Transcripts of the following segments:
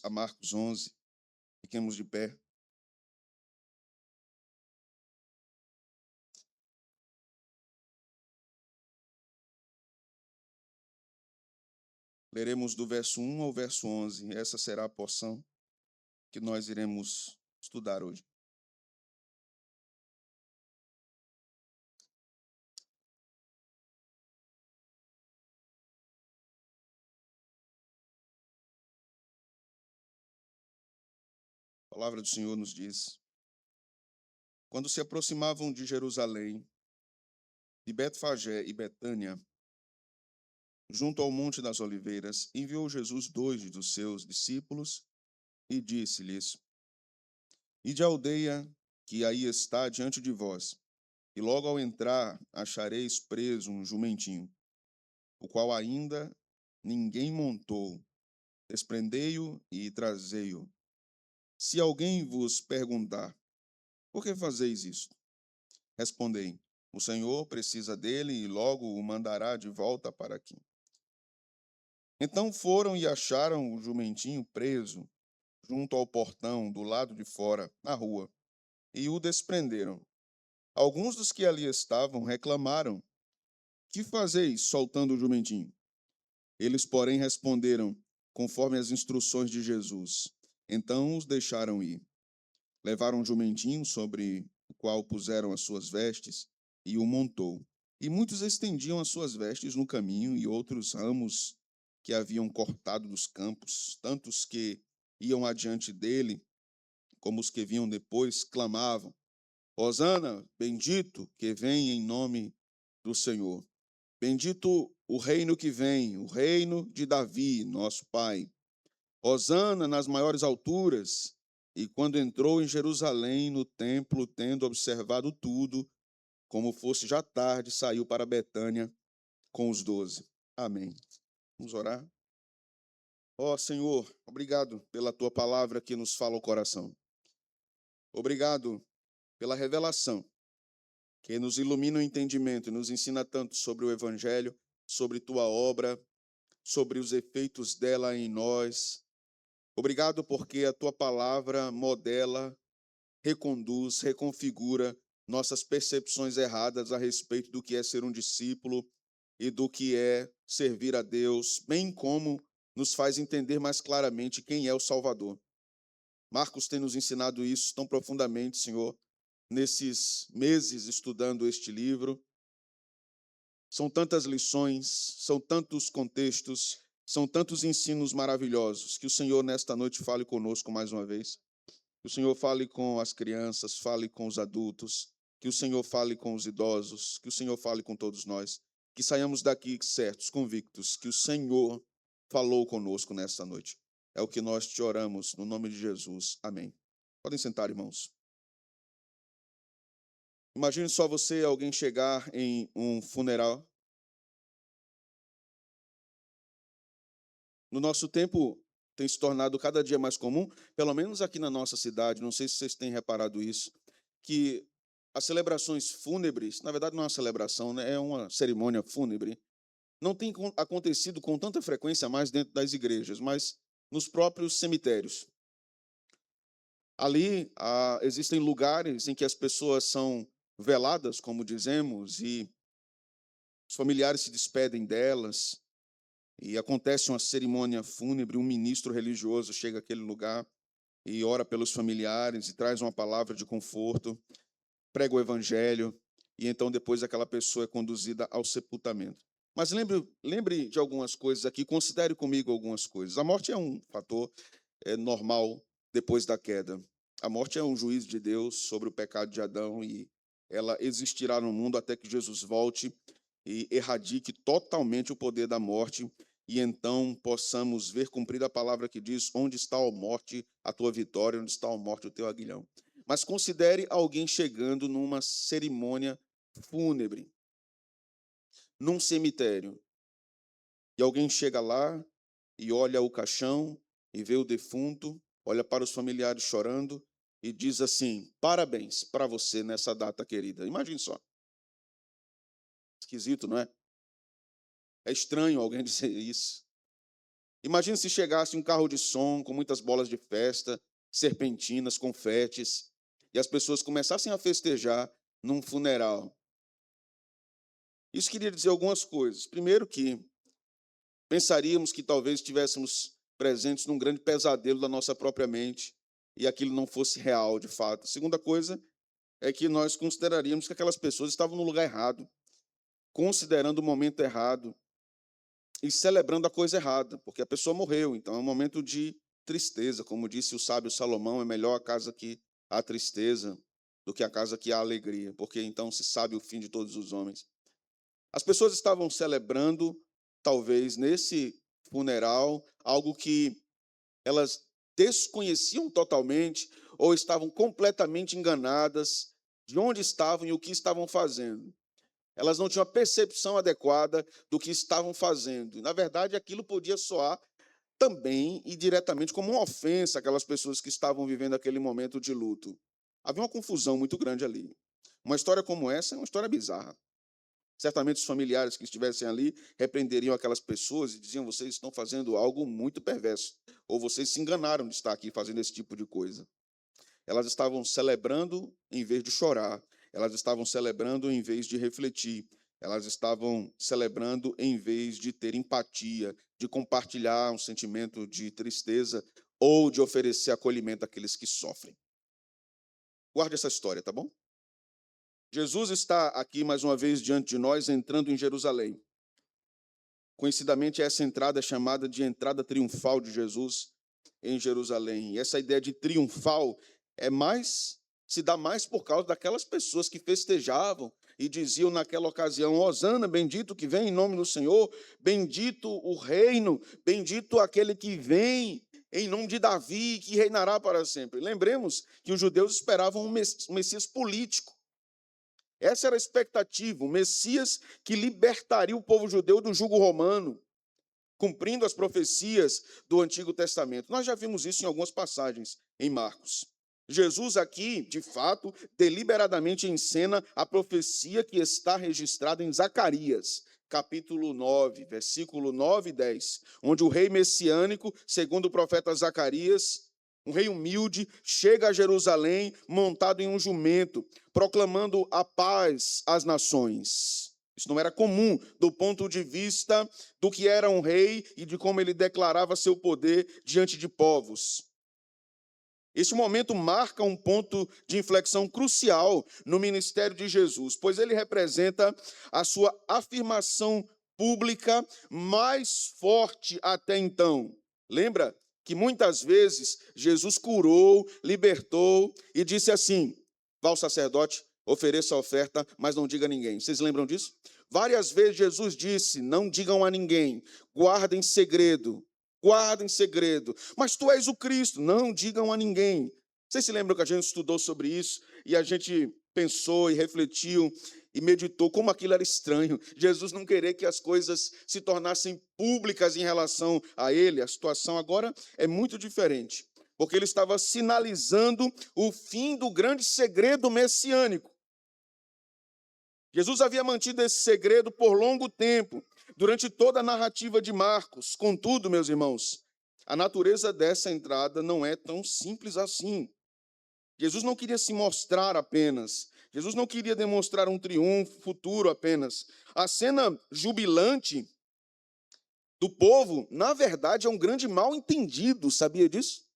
a Marcos 11. Fiquemos de pé. Leremos do verso 1 ao verso 11. Essa será a porção que nós iremos estudar hoje. A palavra do Senhor nos diz: quando se aproximavam de Jerusalém, de Betfagé e Betânia, junto ao Monte das Oliveiras, enviou Jesus 2 dos seus discípulos e disse-lhes: Ide à aldeia que aí está diante de vós, e logo ao entrar achareis preso um jumentinho, o qual ainda ninguém montou. Desprendei-o e trazei-o. Se alguém vos perguntar: por que fazeis isto? Respondei: o Senhor precisa dele e logo o mandará de volta para aqui. Então foram e acharam o jumentinho preso junto ao portão do lado de fora, na rua, e o desprenderam. Alguns dos que ali estavam reclamaram: que fazeis soltando o jumentinho? Eles, porém, responderam conforme as instruções de Jesus. Então os deixaram ir. Levaram um jumentinho sobre o qual puseram as suas vestes e o montou. E muitos estendiam as suas vestes no caminho, e outros ramos que haviam cortado dos campos, tantos que iam adiante dele, como os que vinham depois, clamavam: Hosana, bendito que vem em nome do Senhor. Bendito o reino que vem, o reino de Davi, nosso pai. Hosana nas maiores alturas. E quando entrou em Jerusalém, no templo, tendo observado tudo, como fosse já tarde, saiu para Betânia com os 12. Amém. Vamos orar. Ó Senhor, obrigado pela tua palavra que nos fala o coração. Obrigado pela revelação que nos ilumina o entendimento e nos ensina tanto sobre o Evangelho, sobre tua obra, sobre os efeitos dela em nós. Obrigado porque a tua palavra modela, reconduz, reconfigura nossas percepções erradas a respeito do que é ser um discípulo e do que é servir a Deus, bem como nos faz entender mais claramente quem é o Salvador. Marcos tem nos ensinado isso tão profundamente, Senhor, nesses meses estudando este livro. São tantas lições, são tantos contextos, são tantos ensinos maravilhosos. Que o Senhor, nesta noite, fale conosco mais uma vez. Que o Senhor fale com as crianças, fale com os adultos. Que o Senhor fale com os idosos. Que o Senhor fale com todos nós. Que saiamos daqui certos, convictos, que o Senhor falou conosco nesta noite. É o que nós te oramos, no nome de Jesus. Amém. Podem sentar, irmãos. Imagine só você, alguém chegar em um funeral. No nosso tempo, tem se tornado cada dia mais comum, pelo menos aqui na nossa cidade, não sei se vocês têm reparado isso, que as celebrações fúnebres, na verdade não é uma celebração, né? É uma cerimônia fúnebre, não tem acontecido com tanta frequência mais dentro das igrejas, mas nos próprios cemitérios. Ali existem lugares em que as pessoas são veladas, como dizemos, e os familiares se despedem delas, e acontece uma cerimônia fúnebre, um ministro religioso chega àquele lugar e ora pelos familiares e traz uma palavra de conforto, prega o evangelho, e então depois aquela pessoa é conduzida ao sepultamento. Mas lembre de algumas coisas aqui, considere comigo algumas coisas. A morte é um fator normal depois da queda. A morte é um juízo de Deus sobre o pecado de Adão e ela existirá no mundo até que Jesus volte e erradique totalmente o poder da morte e então possamos ver cumprida a palavra que diz: onde está, ó morte, a tua vitória, onde está, ó morte, o teu aguilhão. Mas considere alguém chegando numa cerimônia fúnebre, num cemitério, e alguém chega lá e olha o caixão e vê o defunto, olha para os familiares chorando e diz assim: parabéns para você nessa data querida. Imagine só. Esquisito, não é? É estranho alguém dizer isso. Imagine se chegasse um carro de som com muitas bolas de festa, serpentinas, confetes, e as pessoas começassem a festejar num funeral. Isso queria dizer algumas coisas. Primeiro que pensaríamos que talvez estivéssemos presentes num grande pesadelo da nossa própria mente e aquilo não fosse real, de fato. A segunda coisa é que nós consideraríamos que aquelas pessoas estavam no lugar errado, considerando o momento errado e celebrando a coisa errada, porque a pessoa morreu. Então é um momento de tristeza. Como disse o sábio Salomão, é melhor a casa que há tristeza do que a casa que há alegria, porque então se sabe o fim de todos os homens. As pessoas estavam celebrando, talvez, nesse funeral, algo que elas desconheciam totalmente ou estavam completamente enganadas de onde estavam e o que estavam fazendo. Elas não tinham a percepção adequada do que estavam fazendo. E, na verdade, aquilo podia soar também e diretamente como uma ofensa àquelas pessoas que estavam vivendo aquele momento de luto. Havia uma confusão muito grande ali. Uma história como essa é uma história bizarra. Certamente os familiares que estivessem ali repreenderiam aquelas pessoas e diziam: vocês estão fazendo algo muito perverso, ou vocês se enganaram de estar aqui fazendo esse tipo de coisa. Elas estavam celebrando em vez de chorar, elas estavam celebrando em vez de refletir, elas estavam celebrando em vez de ter empatia, de compartilhar um sentimento de tristeza ou de oferecer acolhimento àqueles que sofrem. Guarde essa história, tá bom? Jesus está aqui mais uma vez diante de nós, entrando em Jerusalém. Conhecidamente, essa entrada é chamada de entrada triunfal de Jesus em Jerusalém. E essa ideia de triunfal se dá mais por causa daquelas pessoas que festejavam e diziam naquela ocasião: Hosana, bendito que vem em nome do Senhor, bendito o reino, bendito aquele que vem em nome de Davi, que reinará para sempre. Lembremos que os judeus esperavam um Messias político. Essa era a expectativa, o Messias que libertaria o povo judeu do jugo romano, cumprindo as profecias do Antigo Testamento. Nós já vimos isso em algumas passagens em Marcos. Jesus aqui, de fato, deliberadamente encena a profecia que está registrada em Zacarias, capítulo 9, versículo 9 e 10, onde o rei messiânico, segundo o profeta Zacarias, um rei humilde, chega a Jerusalém montado em um jumento, proclamando a paz às nações. Isso não era comum do ponto de vista do que era um rei e de como ele declarava seu poder diante de povos. Este momento marca um ponto de inflexão crucial no ministério de Jesus, pois ele representa a sua afirmação pública mais forte até então. Lembra que muitas vezes Jesus curou, libertou e disse assim: vá ao sacerdote, ofereça a oferta, mas não diga a ninguém. Vocês lembram disso? Várias vezes Jesus disse: não digam a ninguém, guardem segredo. Guarda em segredo. Mas tu és o Cristo, não digam a ninguém. Vocês se lembram que a gente estudou sobre isso e a gente pensou e refletiu e meditou como aquilo era estranho. Jesus não querer que as coisas se tornassem públicas em relação a ele. A situação agora é muito diferente, porque ele estava sinalizando o fim do grande segredo messiânico. Jesus havia mantido esse segredo por longo tempo, durante toda a narrativa de Marcos. Contudo, meus irmãos, a natureza dessa entrada não é tão simples assim. Jesus não queria se mostrar apenas. Jesus não queria demonstrar um triunfo futuro apenas. A cena jubilante do povo, na verdade, é um grande mal-entendido, sabia disso?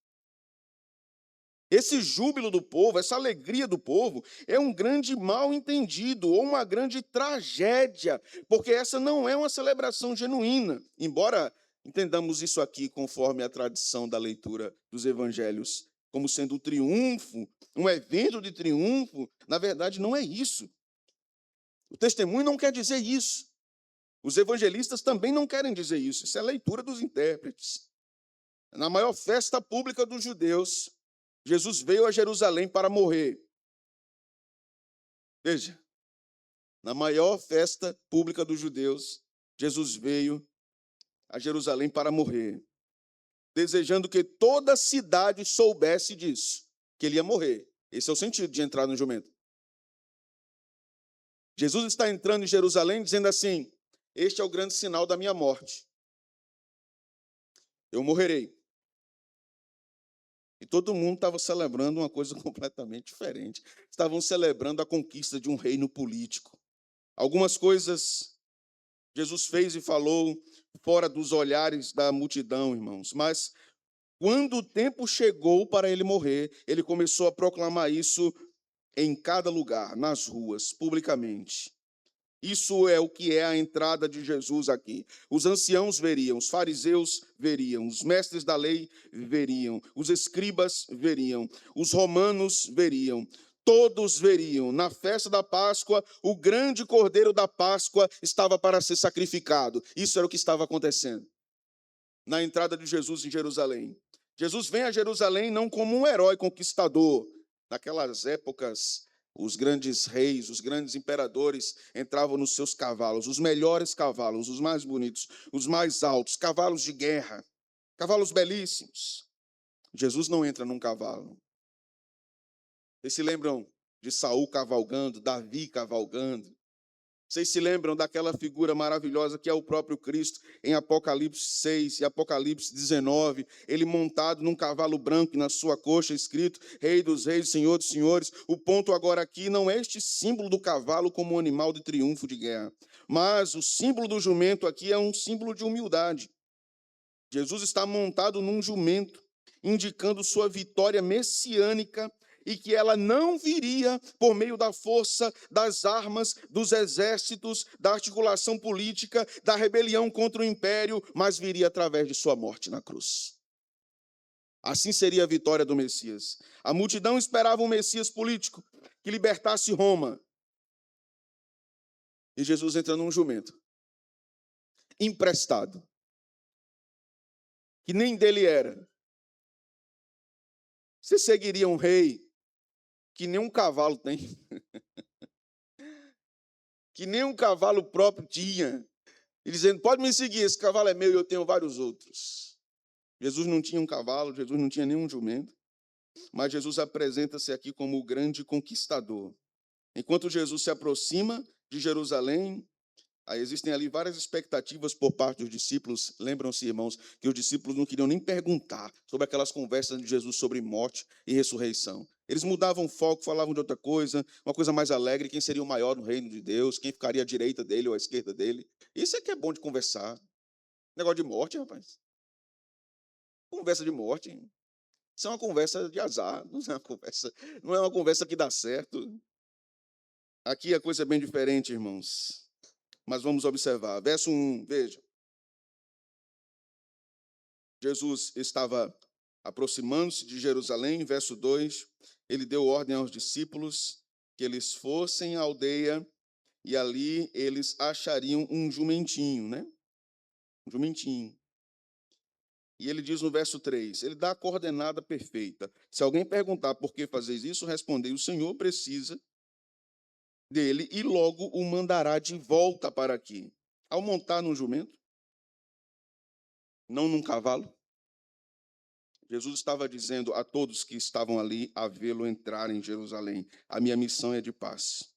Esse júbilo do povo, essa alegria do povo, é um grande mal-entendido ou uma grande tragédia, porque essa não é uma celebração genuína. Embora entendamos isso aqui conforme a tradição da leitura dos evangelhos, como sendo um triunfo, um evento de triunfo, na verdade não é isso. O testemunho não quer dizer isso. Os evangelistas também não querem dizer isso. Isso é a leitura dos intérpretes. Na maior festa pública dos judeus, Jesus veio a Jerusalém para morrer. Veja, na maior festa pública dos judeus, Jesus veio a Jerusalém para morrer, desejando que toda a cidade soubesse disso, que ele ia morrer. Esse é o sentido de entrar no jumento. Jesus está entrando em Jerusalém dizendo assim: este é o grande sinal da minha morte. eu morrerei. E todo mundo estava celebrando uma coisa completamente diferente. Estavam celebrando a conquista de um reino político. Algumas coisas Jesus fez e falou fora dos olhares da multidão, irmãos. Mas quando o tempo chegou para ele morrer, ele começou a proclamar isso em cada lugar, nas ruas, publicamente. Isso é o que é a entrada de Jesus aqui. Os anciãos veriam, os fariseus veriam, os mestres da lei veriam, os escribas veriam, os romanos veriam, todos veriam. Na festa da Páscoa, o grande cordeiro da Páscoa estava para ser sacrificado. Isso era o que estava acontecendo na entrada de Jesus em Jerusalém. Jesus vem a Jerusalém não como um herói conquistador. Naquelas épocas, os grandes reis, os grandes imperadores entravam nos seus cavalos, os melhores cavalos, os mais bonitos, os mais altos, cavalos de guerra, cavalos belíssimos. Jesus não entra num cavalo. Vocês se lembram de Saul cavalgando, Davi cavalgando? Vocês se lembram daquela figura maravilhosa que é o próprio Cristo em Apocalipse 6 e Apocalipse 19, ele montado num cavalo branco e na sua coxa escrito Rei dos Reis, Senhor dos Senhores. O ponto agora aqui não é este símbolo do cavalo como um animal de triunfo de guerra, mas o símbolo do jumento aqui é um símbolo de humildade. Jesus está montado num jumento, indicando sua vitória messiânica, e que ela não viria por meio da força, das armas, dos exércitos, da articulação política, da rebelião contra o império, mas viria através de sua morte na cruz. Assim seria a vitória do Messias. A multidão esperava um Messias político que libertasse Roma. E Jesus entra num jumento, emprestado, que nem dele era. Você seguiria um rei que nem um cavalo tem, que nem um cavalo próprio tinha, e dizendo, pode me seguir, esse cavalo é meu e eu tenho vários outros. Jesus não tinha um cavalo, Jesus não tinha nenhum jumento, mas Jesus apresenta-se aqui como o grande conquistador. Enquanto Jesus se aproxima de Jerusalém, aí existem ali várias expectativas por parte dos discípulos. Lembram-se, irmãos, que os discípulos não queriam nem perguntar sobre aquelas conversas de Jesus sobre morte e ressurreição. Eles mudavam o foco, falavam de outra coisa, uma coisa mais alegre, quem seria o maior no reino de Deus, quem ficaria à direita dele ou à esquerda dele. Isso é que é bom de conversar. Negócio de morte, rapaz. Conversa de morte. Isso é uma conversa de azar, não é uma conversa que dá certo. Aqui a coisa é bem diferente, irmãos. Mas vamos observar. Verso 1, veja. Jesus estava aproximando-se de Jerusalém. Verso 2, ele deu ordem aos discípulos que eles fossem à aldeia e ali eles achariam um jumentinho, né? Um jumentinho. E ele diz no verso 3, ele dá a coordenada perfeita. Se alguém perguntar por que fazeis isso, respondei, o Senhor precisa dele e logo o mandará de volta para aqui. Ao montar num jumento, não num cavalo, Jesus estava dizendo a todos que estavam ali a vê-lo entrar em Jerusalém, a minha missão é de paz.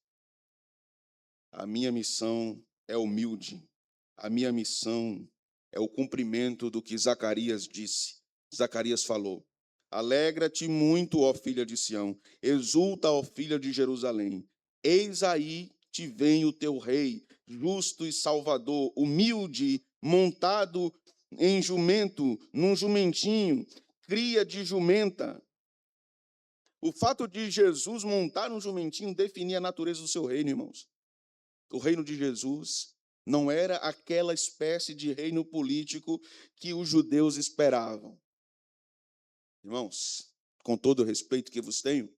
A minha missão é humilde. A minha missão é o cumprimento do que Zacarias disse. Zacarias falou, alegra-te muito, ó filha de Sião, exulta, ó filha de Jerusalém. Eis aí te vem o teu rei, justo e salvador, humilde, montado em jumento, num jumentinho, cria de jumenta. O fato de Jesus montar um jumentinho definia a natureza do seu reino, irmãos. O reino de Jesus não era aquela espécie de reino político que os judeus esperavam. Irmãos, com todo o respeito que vos tenho,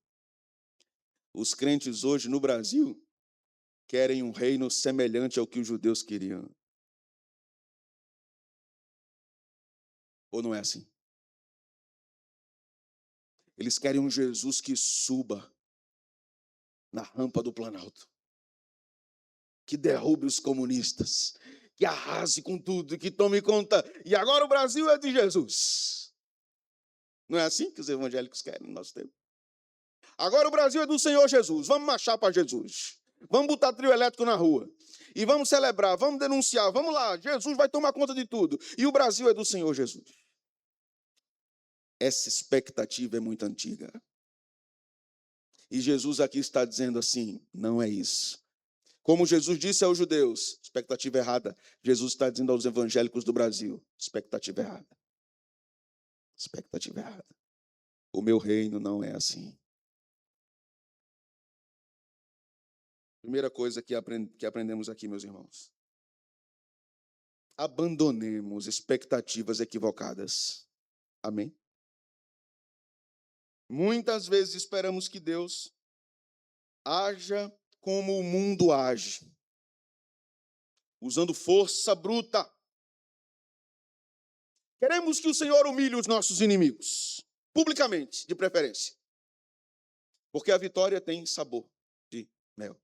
os crentes hoje no Brasil querem um reino semelhante ao que os judeus queriam. Ou não é assim? Eles querem um Jesus que suba na rampa do Planalto, que derrube os comunistas, que arrase com tudo, que tome conta. E agora o Brasil é de Jesus. Não é assim que os evangélicos querem no nosso tempo? Agora o Brasil é do Senhor Jesus. Vamos marchar para Jesus. Vamos botar trio elétrico na rua. E vamos celebrar, vamos denunciar, vamos lá. Jesus vai tomar conta de tudo. E o Brasil é do Senhor Jesus. essa expectativa é muito antiga. E Jesus aqui está dizendo assim, não é isso. Como Jesus disse aos judeus, expectativa errada. Jesus está dizendo aos evangélicos do Brasil, expectativa errada. Expectativa errada. O meu reino não é assim. Primeira coisa que aprendemos aqui, meus irmãos. Abandonemos expectativas equivocadas. Amém? Muitas vezes esperamos que Deus haja como o mundo age, usando força bruta. Queremos que o Senhor humilhe os nossos inimigos, publicamente, de preferência, porque a vitória tem sabor de mel.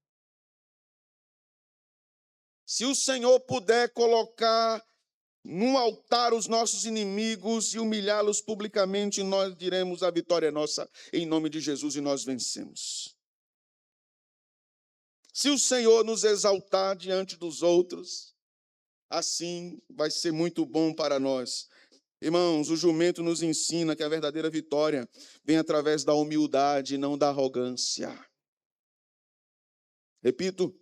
Se o Senhor puder colocar num altar os nossos inimigos e humilhá-los publicamente, nós diremos: a vitória é nossa, em nome de Jesus, e nós vencemos. Se o Senhor nos exaltar diante dos outros, assim vai ser muito bom para nós. Irmãos, o jumento nos ensina que a verdadeira vitória vem através da humildade, não da arrogância. Repito,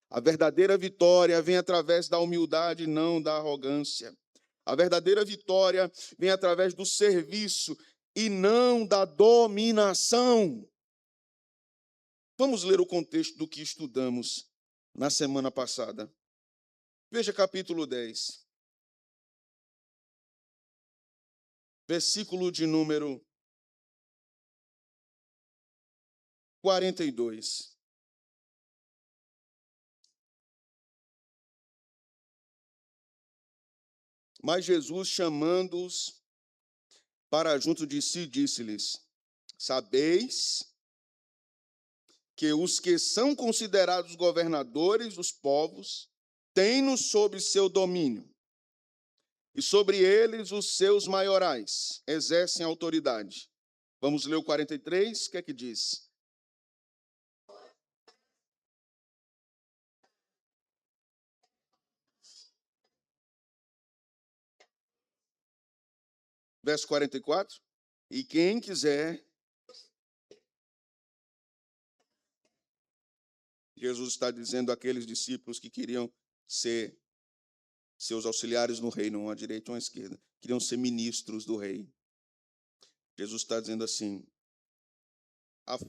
a verdadeira vitória vem através da humildade, não da arrogância. A verdadeira vitória vem através do serviço e não da dominação. Vamos ler o contexto do que estudamos na semana passada. Veja capítulo 10, versículo de número 42. Mas Jesus, chamando-os para junto de si, disse-lhes: sabeis que os que são considerados governadores dos povos têm-nos sob seu domínio, e sobre eles os seus maiorais exercem autoridade. Vamos ler o 43, o que é que diz? Verso 44. E quem quiser... Jesus está dizendo àqueles discípulos que queriam ser seus auxiliares no reino, um à direita e um à esquerda, queriam ser ministros do rei. Jesus está dizendo assim: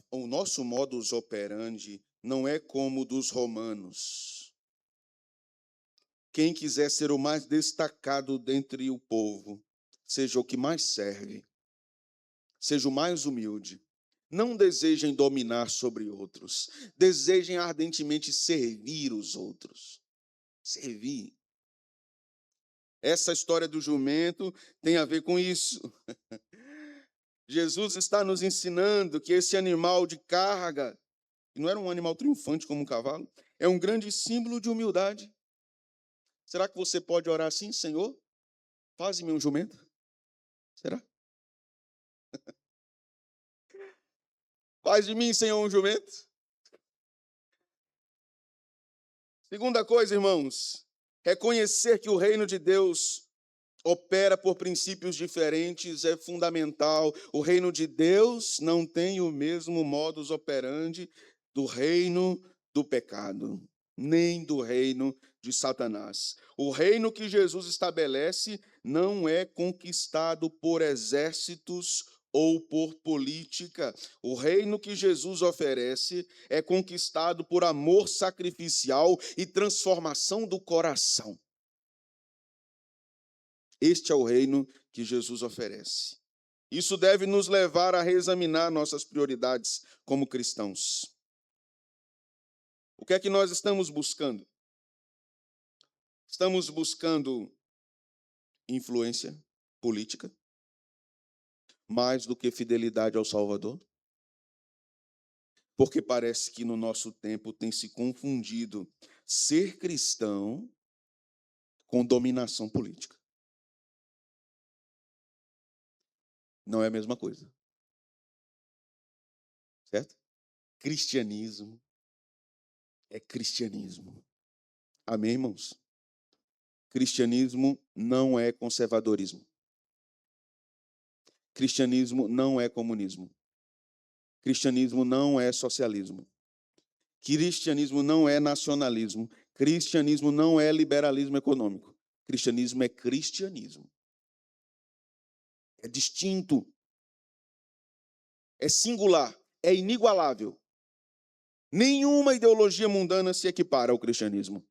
o nosso modus operandi não é como o dos romanos. Quem quiser ser o mais destacado dentre o povo, seja o que mais serve, seja o mais humilde. Não desejem dominar sobre outros, desejem ardentemente servir os outros. Servir. Essa história do jumento tem a ver com isso. Jesus está nos ensinando que esse animal de carga, que não era um animal triunfante como um cavalo, é um grande símbolo de humildade. Será que você pode orar assim: Senhor, faze-me um jumento? Será? Faz de mim, Senhor, um jumento. Segunda coisa, irmãos, reconhecer que o reino de Deus opera por princípios diferentes é fundamental. O reino de Deus não tem o mesmo modus operandi do reino do pecado, nem do reino de Satanás. O reino que Jesus estabelece não é conquistado por exércitos ou por política. O reino que Jesus oferece é conquistado por amor sacrificial e transformação do coração. Este é o reino que Jesus oferece. Isso deve nos levar a reexaminar nossas prioridades como cristãos. O que é que nós estamos buscando? Estamos buscando influência política mais do que fidelidade ao Salvador? Porque parece que no nosso tempo tem se confundido ser cristão com dominação política. Não é a mesma coisa. Certo? Cristianismo é cristianismo. Amém, irmãos? Cristianismo não é conservadorismo. Cristianismo não é comunismo. Cristianismo não é socialismo. Cristianismo não é nacionalismo. Cristianismo não é liberalismo econômico. Cristianismo é cristianismo. É distinto. É singular. É inigualável. Nenhuma ideologia mundana se equipara ao cristianismo.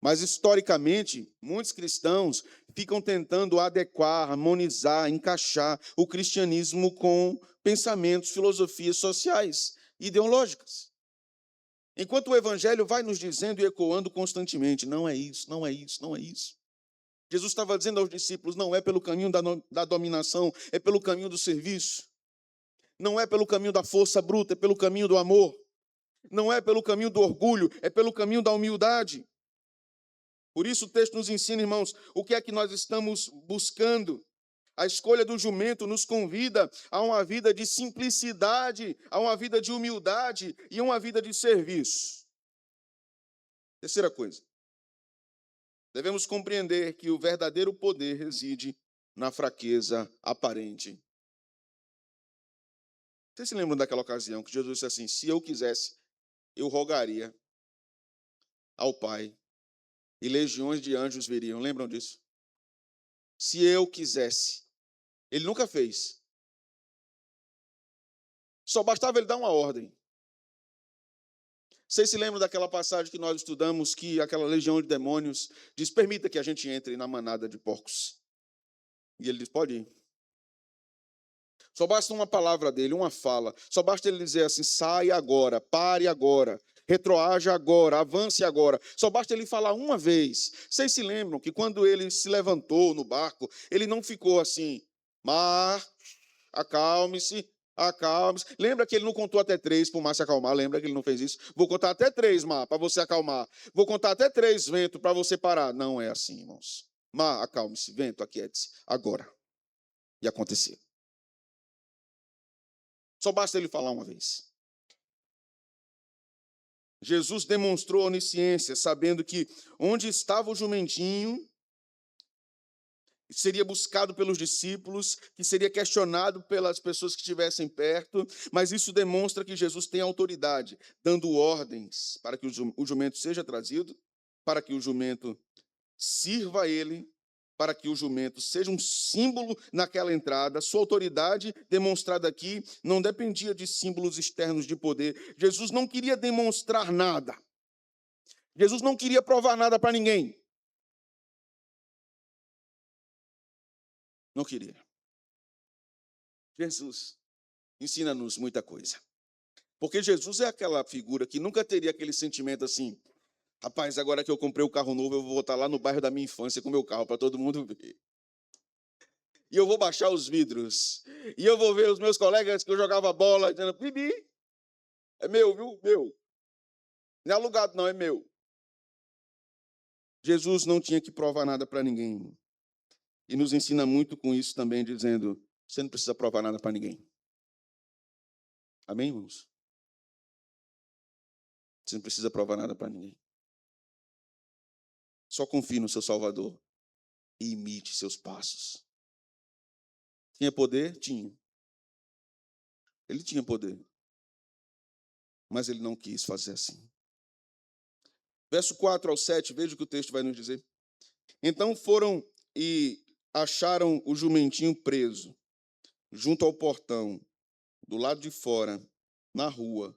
Mas, historicamente, muitos cristãos ficam tentando adequar, harmonizar, encaixar o cristianismo com pensamentos, filosofias sociais, ideológicas. Enquanto o evangelho vai nos dizendo e ecoando constantemente, não é isso, não é isso, não é isso. Jesus estava dizendo aos discípulos, não é pelo caminho da dominação, é pelo caminho do serviço. Não é pelo caminho da força bruta, é pelo caminho do amor. Não é pelo caminho do orgulho, é pelo caminho da humildade. Por isso o texto nos ensina, irmãos, o que é que nós estamos buscando. A escolha do jumento nos convida a uma vida de simplicidade, a uma vida de humildade e uma vida de serviço. Terceira coisa, devemos compreender que o verdadeiro poder reside na fraqueza aparente. Vocês se lembram daquela ocasião que Jesus disse assim, se eu quisesse, eu rogaria ao Pai e legiões de anjos viriam. Lembram disso? Se eu quisesse. Ele nunca fez. Só bastava ele dar uma ordem. Vocês se lembram daquela passagem que nós estudamos, que aquela legião de demônios diz, permita que a gente entre na manada de porcos. E ele diz, pode ir. Só basta uma palavra dele, uma fala. Só basta ele dizer assim, sai agora, pare agora, retroaja agora, avance agora. Só basta ele falar uma vez. Vocês se lembram que quando ele se levantou no barco, ele não ficou assim, mar, acalme-se, acalme-se. Lembra que ele não contou até 3 para o mar se acalmar? Lembra que ele não fez isso? Vou contar até 3, mar, para você acalmar. Vou contar até 3, vento, para você parar. Não é assim, irmãos. Mar, acalme-se, vento, aquiete-se, agora. E aconteceu. Só basta ele falar uma vez. Jesus demonstrou onisciência, sabendo que onde estava o jumentinho, seria buscado pelos discípulos, que seria questionado pelas pessoas que estivessem perto, mas isso demonstra que Jesus tem autoridade, dando ordens para que o jumento seja trazido, para que o jumento sirva a ele, para que o jumento seja um símbolo naquela entrada. Sua autoridade demonstrada aqui não dependia de símbolos externos de poder. Jesus não queria demonstrar nada. Jesus não queria provar nada para ninguém. Não queria. Jesus ensina-nos muita coisa. Porque Jesus é aquela figura que nunca teria aquele sentimento assim, rapaz, agora que eu comprei o carro novo, eu vou voltar lá no bairro da minha infância com o meu carro, para todo mundo ver. E eu vou baixar os vidros. E eu vou ver os meus colegas que eu jogava bola, dizendo, Bibi, é meu, viu? Meu. Não é alugado, não, é meu. Jesus não tinha que provar nada para ninguém. E nos ensina muito com isso também, dizendo, você não precisa provar nada para ninguém. Amém, irmãos? Você não precisa provar nada para ninguém. Só confie no seu Salvador e imite seus passos. Tinha poder? Tinha. Ele tinha poder. Mas ele não quis fazer assim. Verso 4 ao 7, veja o que o texto vai nos dizer. Então foram e acharam o jumentinho preso, junto ao portão, do lado de fora, na rua,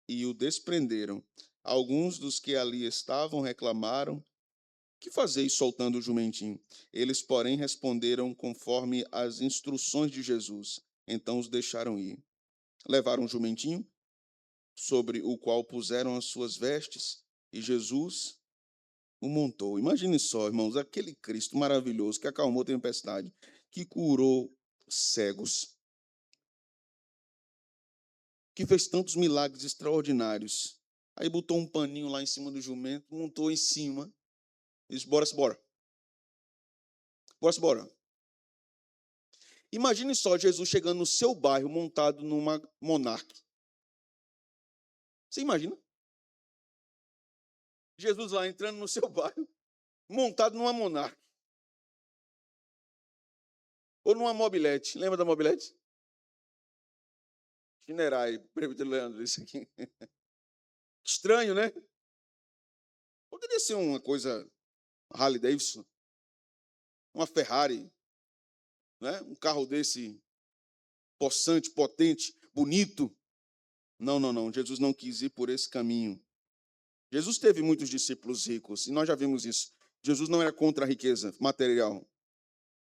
e o desprenderam. Alguns dos que ali estavam reclamaram, que fazeis soltando o jumentinho? Eles, porém, responderam conforme as instruções de Jesus. Então os deixaram ir. Levaram o jumentinho, sobre o qual puseram as suas vestes, e Jesus o montou. Imagine só, irmãos, aquele Cristo maravilhoso que acalmou a tempestade, que curou cegos, que fez tantos milagres extraordinários. Aí botou um paninho lá em cima do jumento, montou em cima, e disse, bora. Imagine só Jesus chegando no seu bairro, montado numa Monarch. Você imagina? Jesus lá entrando no seu bairro, montado numa Monarch. ou numa mobilete. Lembra da mobilete? Chinerai, presbítero Leandro, isso aqui. Estranho, né? Poderia ser uma coisa Harley Davidson, uma Ferrari, né? Um carro desse possante, potente, bonito. Não, não, não. Jesus não quis ir por esse caminho. Jesus teve muitos discípulos ricos, e nós já vimos isso. Jesus não era contra a riqueza material,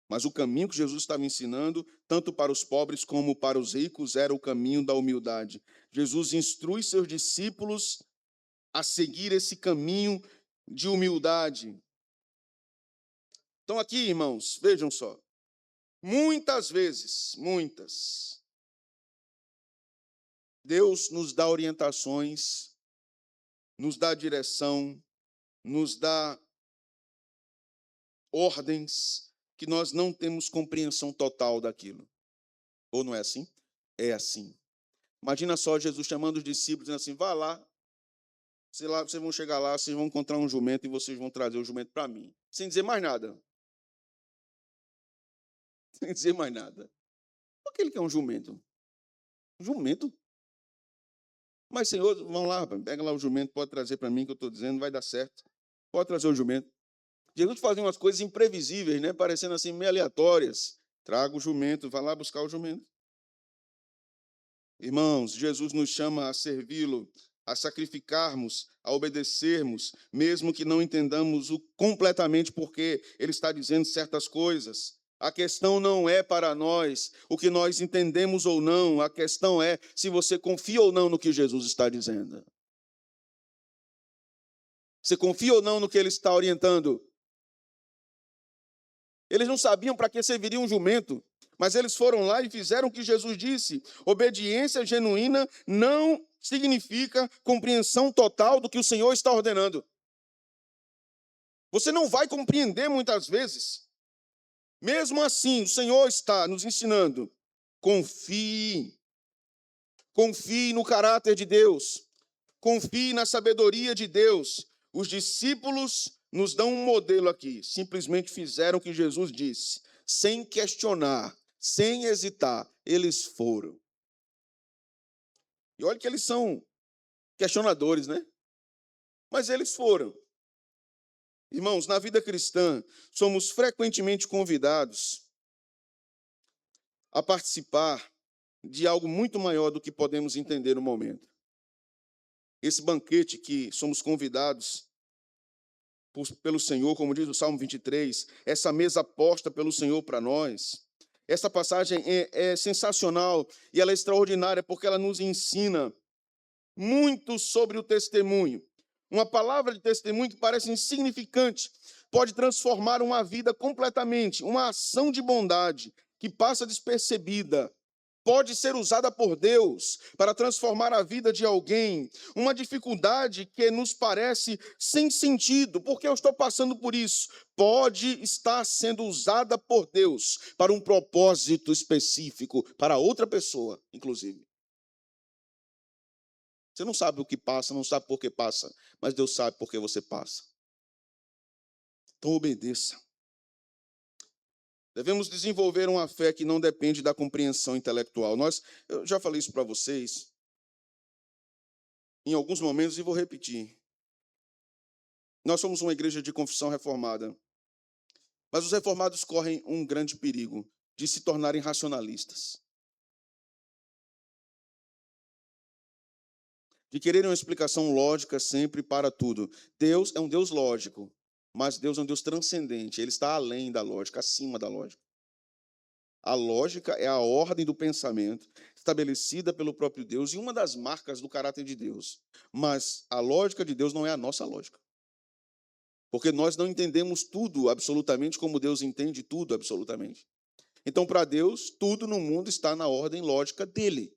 mas o caminho que Jesus estava ensinando, tanto para os pobres como para os ricos, era o caminho da humildade. Jesus instrui seus discípulos a seguir esse caminho de humildade. Então aqui, irmãos, vejam só. Muitas vezes, Deus nos dá orientações, nos dá direção, nos dá ordens que nós não temos compreensão total daquilo. Ou não é assim? É assim. Imagina só Jesus chamando os discípulos, dizendo assim, vá lá, sei lá, vocês vão chegar lá, vocês vão encontrar um jumento e vocês vão trazer o jumento para mim. Sem dizer mais nada. Sem dizer mais nada. Por que ele quer um jumento? Jumento? Mas, Senhor, vão lá, pega lá o jumento, pode trazer para mim, que eu estou dizendo, vai dar certo. Pode trazer o jumento. Jesus fazia umas coisas imprevisíveis, né? Parecendo assim, meio aleatórias. Traga o jumento, vai lá buscar o jumento. Irmãos, Jesus nos chama a servi-lo, a sacrificarmos, a obedecermos, mesmo que não entendamos completamente porque ele está dizendo certas coisas. A questão não é para nós o que nós entendemos ou não, a questão é se você confia ou não no que Jesus está dizendo. Você confia ou não no que ele está orientando? Eles não sabiam para que serviria um jumento, mas eles foram lá e fizeram o que Jesus disse. Obediência genuína não significa compreensão total do que o Senhor está ordenando. Você não vai compreender muitas vezes. Mesmo assim, o Senhor está nos ensinando. Confie. Confie no caráter de Deus. Confie na sabedoria de Deus. Os discípulos nos dão um modelo aqui. Simplesmente fizeram o que Jesus disse. Sem questionar, sem hesitar, eles foram. E olha que eles são questionadores, né? Mas eles foram. Irmãos, na vida cristã, somos frequentemente convidados a participar de algo muito maior do que podemos entender no momento. Esse banquete que somos convidados pelo Senhor, como diz o Salmo 23, essa mesa posta pelo Senhor para nós. Essa passagem é sensacional e ela é extraordinária porque ela nos ensina muito sobre o testemunho. Uma palavra de testemunho que parece insignificante pode transformar uma vida completamente. Uma ação de bondade que passa despercebida pode ser usada por Deus para transformar a vida de alguém. Uma dificuldade que nos parece sem sentido, porque eu estou passando por isso, pode estar sendo usada por Deus para um propósito específico, para outra pessoa, inclusive. Você não sabe o que passa, não sabe por que passa, mas Deus sabe por que você passa. Então obedeça. Devemos desenvolver uma fé que não depende da compreensão intelectual. Eu já falei isso para vocês em alguns momentos e vou repetir. Nós somos uma igreja de confissão reformada, mas os reformados correm um grande perigo de se tornarem racionalistas, de quererem uma explicação lógica sempre para tudo. Deus é um Deus lógico, mas Deus é um Deus transcendente. Ele está além da lógica, acima da lógica. A lógica é a ordem do pensamento estabelecida pelo próprio Deus e uma das marcas do caráter de Deus. Mas a lógica de Deus não é a nossa lógica. Porque nós não entendemos tudo absolutamente como Deus entende tudo absolutamente. Então, para Deus, tudo no mundo está na ordem lógica dele.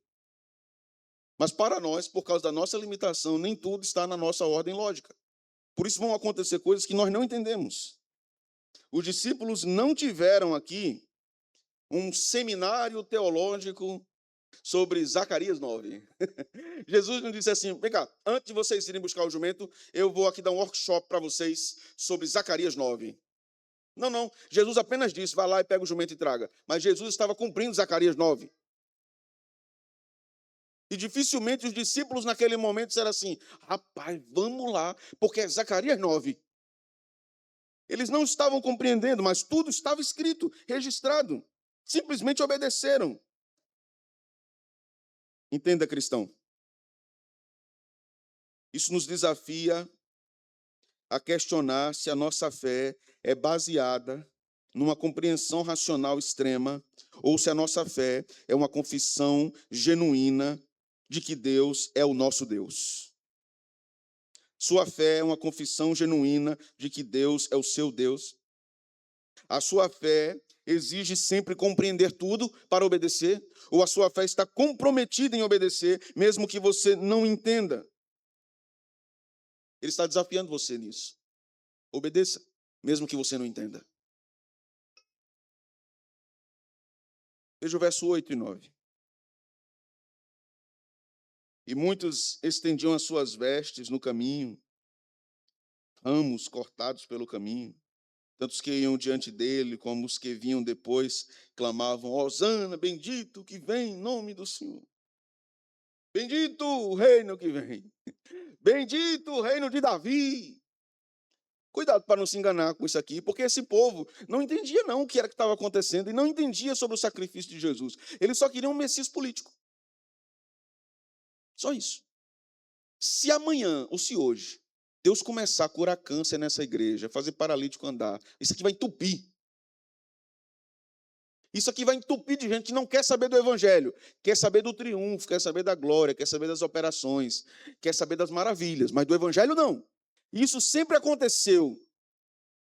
Mas para nós, por causa da nossa limitação, nem tudo está na nossa ordem lógica. Por isso vão acontecer coisas que nós não entendemos. Os discípulos não tiveram aqui um seminário teológico sobre Zacarias 9. Jesus nos disse assim, vem cá, antes de vocês irem buscar o jumento, eu vou aqui dar um workshop para vocês sobre Zacarias 9. Não, não. Jesus apenas disse, vá lá e pega o jumento e traga. Mas Jesus estava cumprindo Zacarias 9. E dificilmente os discípulos naquele momento disseram assim, rapaz, vamos lá, porque é Zacarias 9. Eles não estavam compreendendo, mas tudo estava escrito, registrado. Simplesmente obedeceram. Entenda, cristão. Isso nos desafia a questionar se a nossa fé é baseada numa compreensão racional extrema ou se a nossa fé é uma confissão genuína de que Deus é o nosso Deus. Sua fé é uma confissão genuína de que Deus é o seu Deus. A sua fé exige sempre compreender tudo para obedecer, ou a sua fé está comprometida em obedecer, mesmo que você não entenda. Ele está desafiando você nisso. Obedeça, mesmo que você não entenda. Veja o verso 8 e 9. E muitos estendiam as suas vestes no caminho, ramos cortados pelo caminho. Tanto os que iam diante dele, como os que vinham depois, clamavam, Hosana, bendito que vem em nome do Senhor. Bendito o reino que vem. Bendito o reino de Davi. Cuidado para não se enganar com isso aqui, porque esse povo não entendia não o que era que estava acontecendo e não entendia sobre o sacrifício de Jesus. Eles só queriam um Messias político. Só isso. Se amanhã, ou se hoje, Deus começar a curar câncer nessa igreja, fazer paralítico andar, isso aqui vai entupir. Isso aqui vai entupir de gente que não quer saber do evangelho, quer saber do triunfo, quer saber da glória, quer saber das operações, quer saber das maravilhas, mas do evangelho não. Isso sempre aconteceu.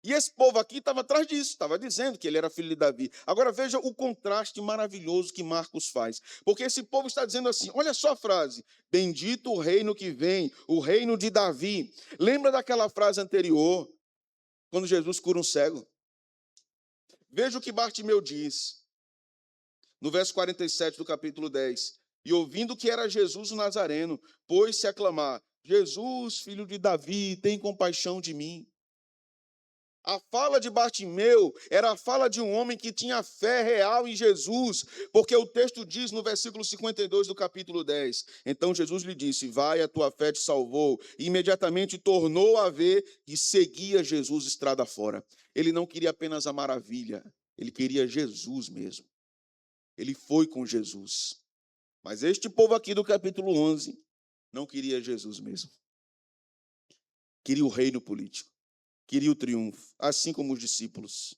E esse povo aqui estava atrás disso, estava dizendo que ele era filho de Davi. Agora veja o contraste maravilhoso que Marcos faz. Porque esse povo está dizendo assim, olha só a frase, bendito o reino que vem, o reino de Davi. Lembra daquela frase anterior, quando Jesus cura um cego? Veja o que Bartimeu diz, no verso 47 do capítulo 10. E ouvindo que era Jesus o Nazareno, pôs-se a clamar, Jesus, filho de Davi, tem compaixão de mim. A fala de Bartimeu era a fala de um homem que tinha fé real em Jesus, porque o texto diz no versículo 52 do capítulo 10, então Jesus lhe disse, vai, a tua fé te salvou, e imediatamente tornou a ver e seguia Jesus estrada fora. Ele não queria apenas a maravilha, ele queria Jesus mesmo. Ele foi com Jesus. Mas este povo aqui do capítulo 11 não queria Jesus mesmo. Queria o reino político. Queria o triunfo, assim como os discípulos.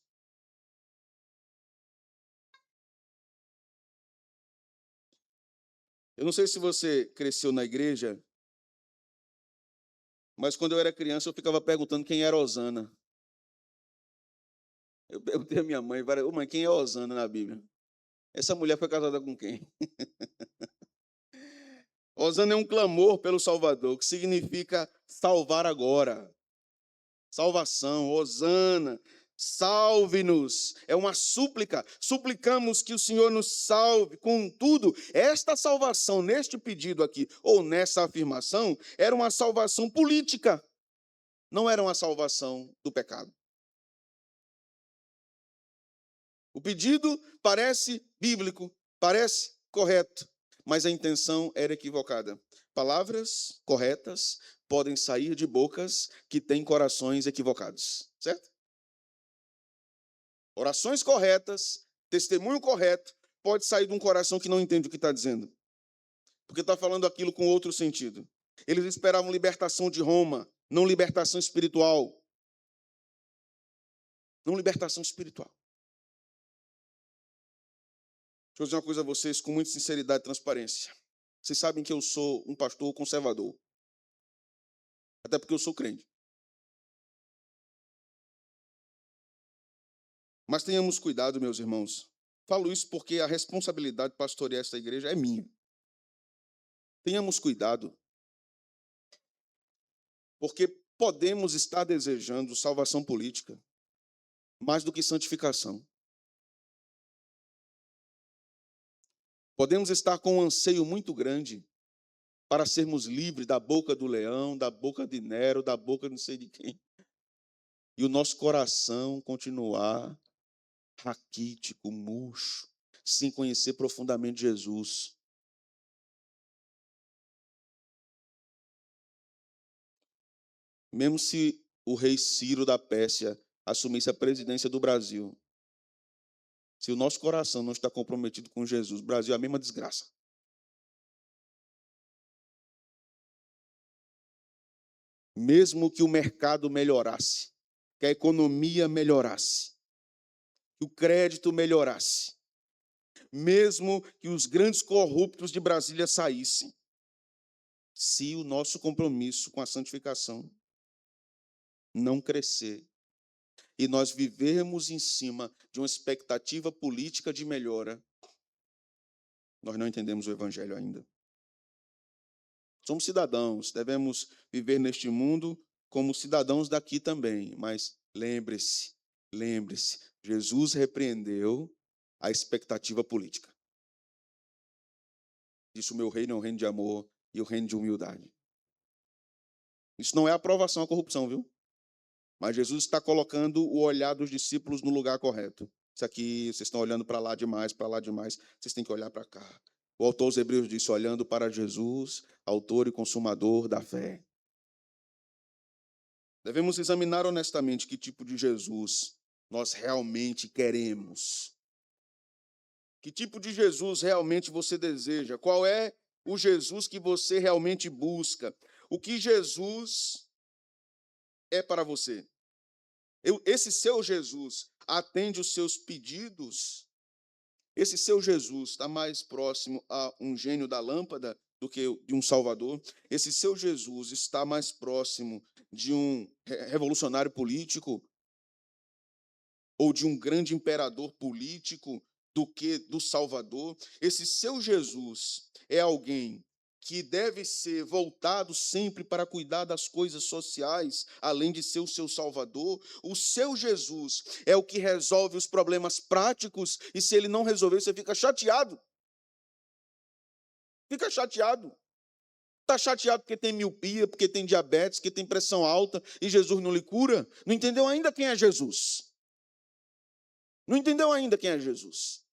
Eu não sei se você cresceu na igreja, mas quando eu era criança eu ficava perguntando quem era Hosana. Eu perguntei à minha mãe, ô mãe, quem é Hosana na Bíblia? Essa mulher foi casada com quem? Hosana é um clamor pelo Salvador, que significa salvar agora. Salvação, Hosana, salve-nos. É uma súplica. Suplicamos que o Senhor nos salve. Contudo, esta salvação, neste pedido aqui, ou nessa afirmação, era uma salvação política. Não era uma salvação do pecado. O pedido parece bíblico, parece correto, mas a intenção era equivocada. Palavras corretas podem sair de bocas que têm corações equivocados, certo? Orações corretas, testemunho correto, pode sair de um coração que não entende o que está dizendo, porque está falando aquilo com outro sentido. Eles esperavam libertação de Roma, não libertação espiritual. Não libertação espiritual. Deixa eu dizer uma coisa a vocês com muita sinceridade e transparência. Vocês sabem que eu sou um pastor conservador. Até porque eu sou crente. Mas tenhamos cuidado, meus irmãos. Falo isso porque a responsabilidade de pastorear esta igreja é minha. Tenhamos cuidado. Porque podemos estar desejando salvação política mais do que santificação. Podemos estar com um anseio muito grande para sermos livres da boca do leão, da boca de Nero, da boca de não sei de quem. e o nosso coração continuar raquítico, murcho, sem conhecer profundamente Jesus. Mesmo se o rei Ciro da Pérsia assumisse a presidência do Brasil, se o nosso coração não está comprometido com Jesus, o Brasil é a mesma desgraça. Mesmo que o mercado melhorasse, que a economia melhorasse, que o crédito melhorasse, mesmo que os grandes corruptos de Brasília saíssem, se o nosso compromisso com a santificação não crescer e nós vivermos em cima de uma expectativa política de melhora, nós não entendemos o evangelho ainda. Somos cidadãos, devemos viver neste mundo como cidadãos daqui também, mas lembre-se, Jesus repreendeu a expectativa política. Disse: o meu reino é um reino de amor e o reino de humildade. Isso não é aprovação à corrupção, viu? Mas Jesus está colocando o olhar dos discípulos no lugar correto. Isso aqui, vocês estão olhando para lá demais, vocês têm que olhar para cá. O autor aos Hebreus disse: olhando para Jesus, autor e consumador da fé. Devemos examinar honestamente que tipo de Jesus nós realmente queremos. Que tipo de Jesus realmente você deseja? Qual é o Jesus que você realmente busca? O que Jesus é para você? Esse seu Jesus atende os seus pedidos? Esse seu Jesus está mais próximo a um gênio da lâmpada do que de um Salvador? Esse seu Jesus está mais próximo de um revolucionário político ou de um grande imperador político do que do Salvador? Esse seu Jesus é alguém que deve ser voltado sempre para cuidar das coisas sociais, além de ser o seu Salvador? O seu Jesus é o que resolve os problemas práticos, e se ele não resolver, você fica chateado. Fica chateado. Está chateado porque tem miopia, porque tem diabetes, porque tem pressão alta, e Jesus não lhe cura? Não entendeu ainda quem é Jesus. Não entendeu ainda quem é Jesus.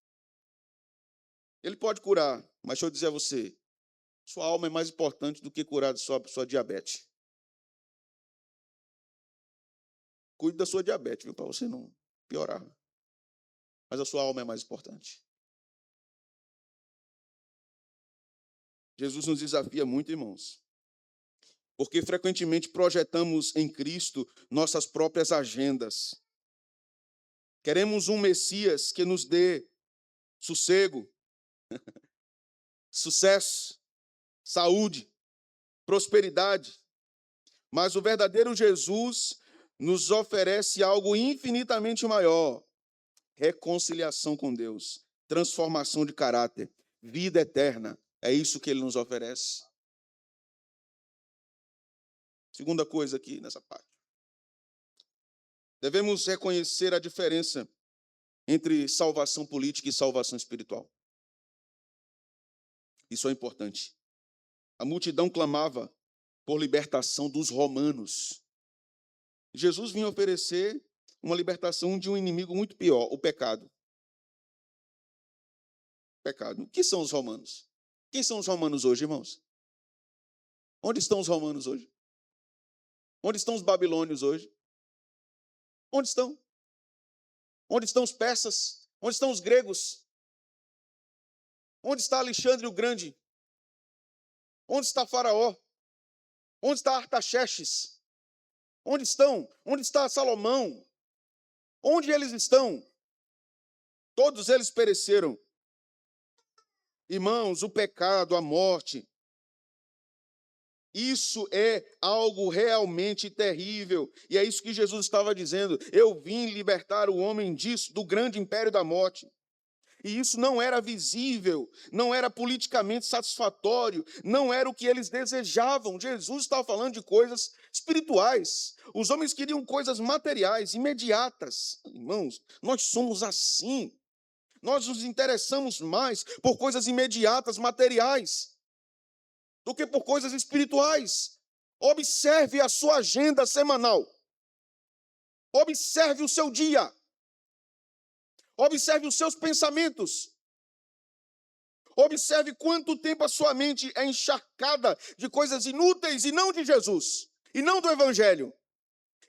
Ele pode curar, mas deixa eu dizer a você, sua alma é mais importante do que curar de sua diabetes. Cuide da sua diabetes, viu, para você não piorar. Mas a sua alma é mais importante. Jesus nos desafia muito, irmãos, porque frequentemente projetamos em Cristo nossas próprias agendas. Queremos um Messias que nos dê sossego, sucesso, saúde, prosperidade. Mas o verdadeiro Jesus nos oferece algo infinitamente maior: reconciliação com Deus, transformação de caráter, vida eterna. É isso que ele nos oferece. Segunda coisa aqui nessa parte. Devemos reconhecer a diferença entre salvação política e salvação espiritual. Isso é importante. A multidão clamava por libertação dos romanos. Jesus vinha oferecer uma libertação de um inimigo muito pior, o pecado. Pecado. O que são os romanos? Quem são os romanos hoje, irmãos? Onde estão os romanos hoje? Onde estão os babilônios hoje? Onde estão? Onde estão os persas? Onde estão os gregos? Onde está Alexandre o Grande? Onde está Faraó? Onde está Artaxerxes? Onde estão? Onde está Salomão? Onde eles estão? Todos eles pereceram. Irmãos, o pecado, a morte, isso é algo realmente terrível. E é isso que Jesus estava dizendo. Eu vim libertar o homem disso, do grande império da morte. E isso não era visível, não era politicamente satisfatório, não era o que eles desejavam. Jesus estava falando de coisas espirituais. Os homens queriam coisas materiais, imediatas. Irmãos, nós somos assim. Nós nos interessamos mais por coisas imediatas, materiais, do que por coisas espirituais. Observe a sua agenda semanal. Observe o seu dia. Observe os seus pensamentos. Observe quanto tempo a sua mente é encharcada de coisas inúteis e não de Jesus, e não do Evangelho,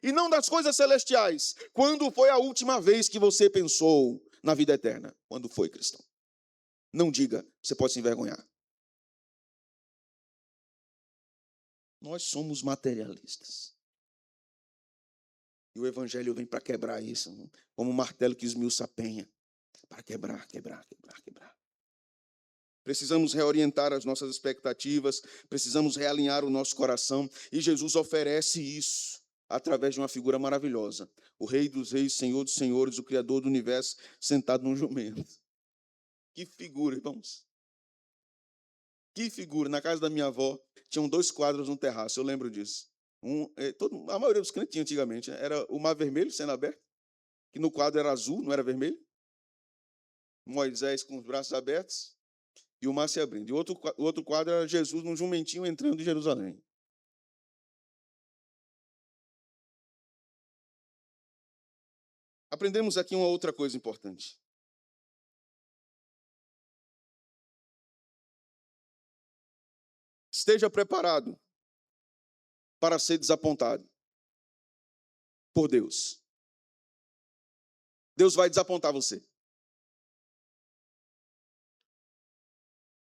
e não das coisas celestiais. Quando foi a última vez que você pensou na vida eterna? Quando foi, cristão? Não diga, você pode se envergonhar. Nós somos materialistas. E o Evangelho vem para quebrar isso, como um martelo que esmiuça a penha, para quebrar. Precisamos reorientar as nossas expectativas, precisamos realinhar o nosso coração, e Jesus oferece isso através de uma figura maravilhosa. O Rei dos Reis, Senhor dos Senhores, o Criador do Universo, sentado num jumento. Que figura, irmãos. Que figura. Na casa da minha avó, tinham 2 quadros no terraço, eu lembro disso. A maioria dos crentes tinha antigamente, né? Era o Mar Vermelho sendo aberto, que no quadro era azul, não era vermelho. Moisés com os braços abertos, e o mar se abrindo. E o outro quadro era Jesus num jumentinho entrando em Jerusalém. Aprendemos aqui uma outra coisa importante. Esteja preparado para ser desapontado por Deus. Deus vai desapontar você.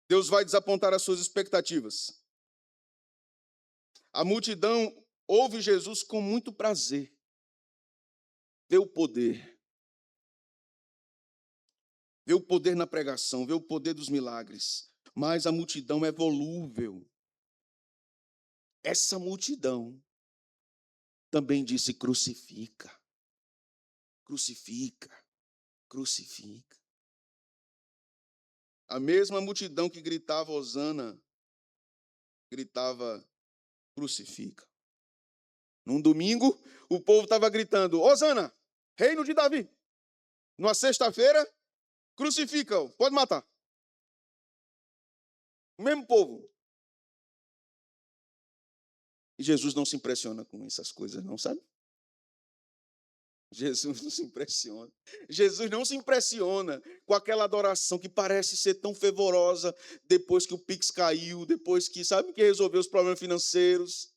Deus vai desapontar as suas expectativas. A multidão ouve Jesus com muito prazer. Vê o poder. Vê o poder na pregação, vê o poder dos milagres. Mas a multidão é volúvel. Essa multidão também disse: crucifica, crucifica, crucifica. A mesma multidão que gritava hosana, gritava: crucifica. Num domingo, o povo estava gritando: hosana, reino de Davi. Numa sexta-feira, crucifica-o, pode matar. O mesmo povo. E Jesus não se impressiona com essas coisas, não, sabe? Jesus não se impressiona. Jesus não se impressiona com aquela adoração que parece ser tão fervorosa depois que o Pix caiu, depois que, sabe, que resolveu os problemas financeiros.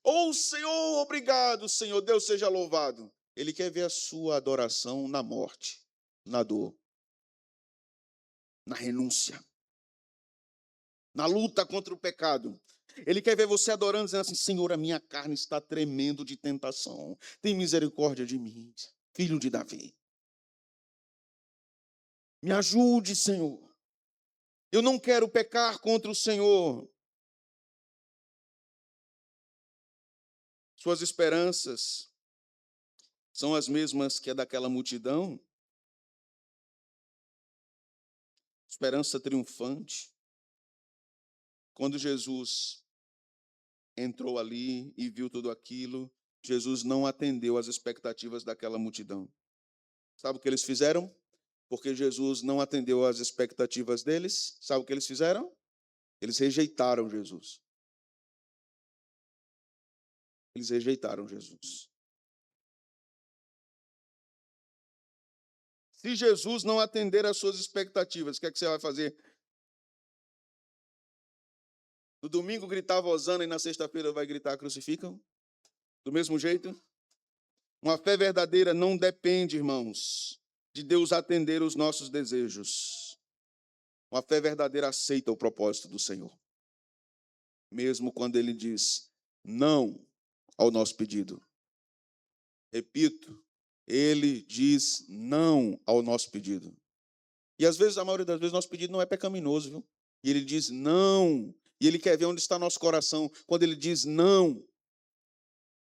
Oh, Senhor, obrigado, Senhor, Deus seja louvado. Ele quer ver a sua adoração na morte, na dor, na renúncia, na luta contra o pecado. Ele quer ver você adorando, dizendo assim: Senhor, a minha carne está tremendo de tentação. Tem misericórdia de mim, filho de Davi. Me ajude, Senhor. Eu não quero pecar contra o Senhor. Suas esperanças são as mesmas que a daquela multidão. Esperança triunfante. Quando Jesus entrou ali e viu tudo aquilo, Jesus não atendeu às expectativas daquela multidão. Sabe o que eles fizeram? Porque Jesus não atendeu às expectativas deles, sabe o que eles fizeram? Eles rejeitaram Jesus. Eles rejeitaram Jesus. Se Jesus não atender às suas expectativas, o que é que você vai fazer? No domingo gritava hosana e na sexta-feira vai gritar crucificam? Do mesmo jeito? Uma fé verdadeira não depende, irmãos, de Deus atender os nossos desejos. Uma fé verdadeira aceita o propósito do Senhor. Mesmo quando Ele diz não ao nosso pedido. Repito, Ele diz não ao nosso pedido. E às vezes, a maioria das vezes, nosso pedido não é pecaminoso, viu? E Ele diz não. E Ele quer ver onde está nosso coração. Quando Ele diz não.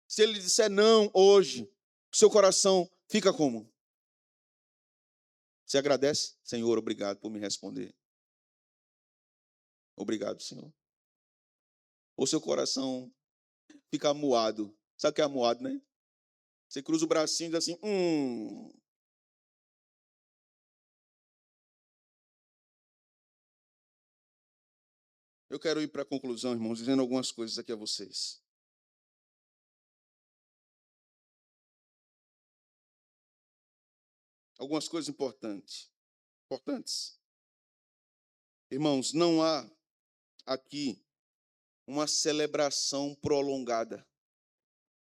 Se Ele disser não hoje, seu coração fica como? Você agradece? Senhor, obrigado por me responder. Obrigado, Senhor. Ou seu coração fica amuado. Sabe o que é amuado, né? Você cruza o bracinho e diz assim, Eu quero ir para a conclusão, irmãos, dizendo algumas coisas aqui a vocês. algumas coisas importantes. Importantes. Irmãos, não há aqui uma celebração prolongada.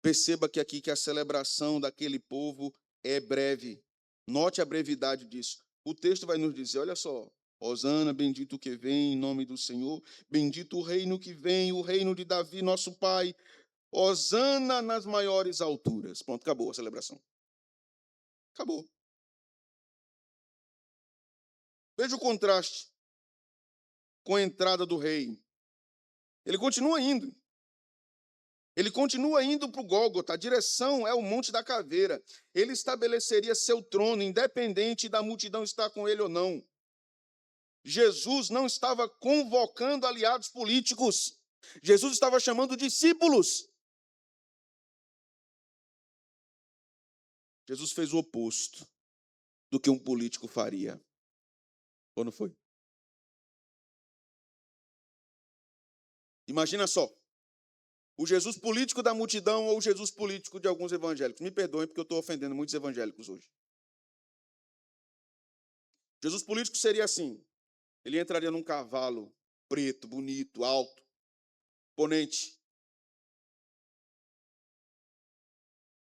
Perceba que aqui que a celebração daquele povo é breve. Note a brevidade disso. O texto vai nos dizer, olha só, Hosana, bendito o que vem em nome do Senhor, bendito o reino que vem, o reino de Davi, nosso pai. Hosana nas maiores alturas. Pronto, acabou a celebração. Acabou. Veja o contraste com a entrada do rei. Ele continua indo. Ele continua indo para o Gólgota, a direção é o Monte da Caveira. Ele estabeleceria seu trono, independente da multidão estar com ele ou não. Jesus não estava convocando aliados políticos. Jesus estava chamando discípulos. Jesus fez o oposto do que um político faria. Ou não foi? Imagina só. O Jesus político da multidão ou o Jesus político de alguns evangélicos. Me perdoem porque eu estou ofendendo muitos evangélicos hoje. Jesus político seria assim. Ele entraria num cavalo preto, bonito, alto, imponente.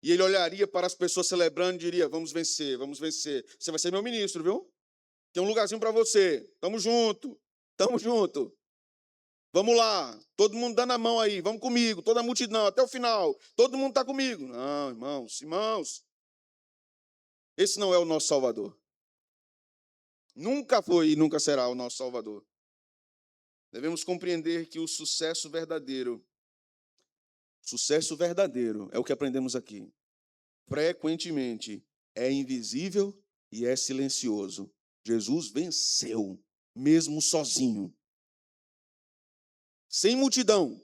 E ele olharia para as pessoas celebrando e diria, vamos vencer, vamos vencer. Você vai ser meu ministro, viu? Tem um lugarzinho para você. Tamo junto, tamo junto. Vamos lá, todo mundo dando a mão aí, vamos comigo, toda a multidão, até o final. Todo mundo está comigo. Não, irmãos. Esse não é o nosso Salvador. Nunca foi e nunca será o nosso Salvador. Devemos compreender que o sucesso verdadeiro é o que aprendemos aqui. Frequentemente é invisível e é silencioso. Jesus venceu, mesmo sozinho. Sem multidão,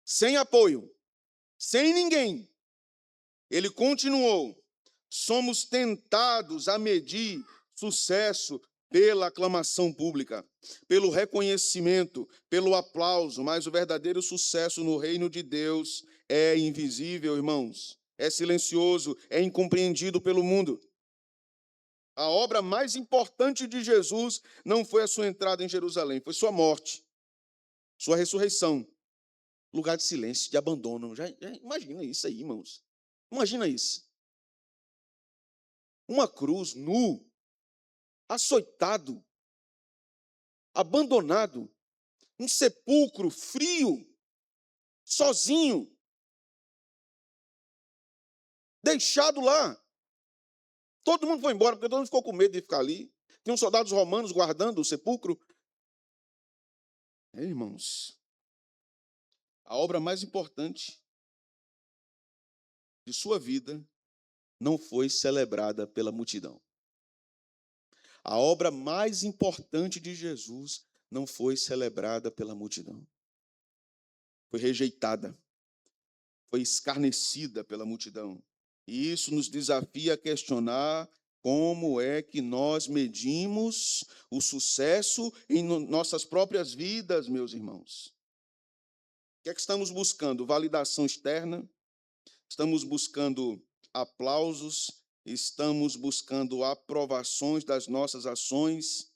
sem apoio, sem ninguém. Ele continuou. Somos tentados a medir sucesso pela aclamação pública, pelo reconhecimento, pelo aplauso, mas o verdadeiro sucesso no reino de Deus é invisível, irmãos. É silencioso, é incompreendido pelo mundo. A obra mais importante de Jesus não foi a sua entrada em Jerusalém, foi sua morte, sua ressurreição. Lugar de silêncio, de abandono. Já imagina isso aí, irmãos. Imagina isso. Uma cruz nu, açoitado, abandonado, um sepulcro frio, sozinho, deixado lá. Todo mundo foi embora, porque todo mundo ficou com medo de ficar ali. Tinham soldados romanos guardando o sepulcro. Irmãos, a obra mais importante de sua vida não foi celebrada pela multidão. A obra mais importante de Jesus não foi celebrada pela multidão. Foi rejeitada, foi escarnecida pela multidão. E isso nos desafia a questionar como é que nós medimos o sucesso em nossas próprias vidas, meus irmãos. O que é que estamos buscando? Validação externa? Estamos buscando aplausos? Estamos buscando aprovações das nossas ações?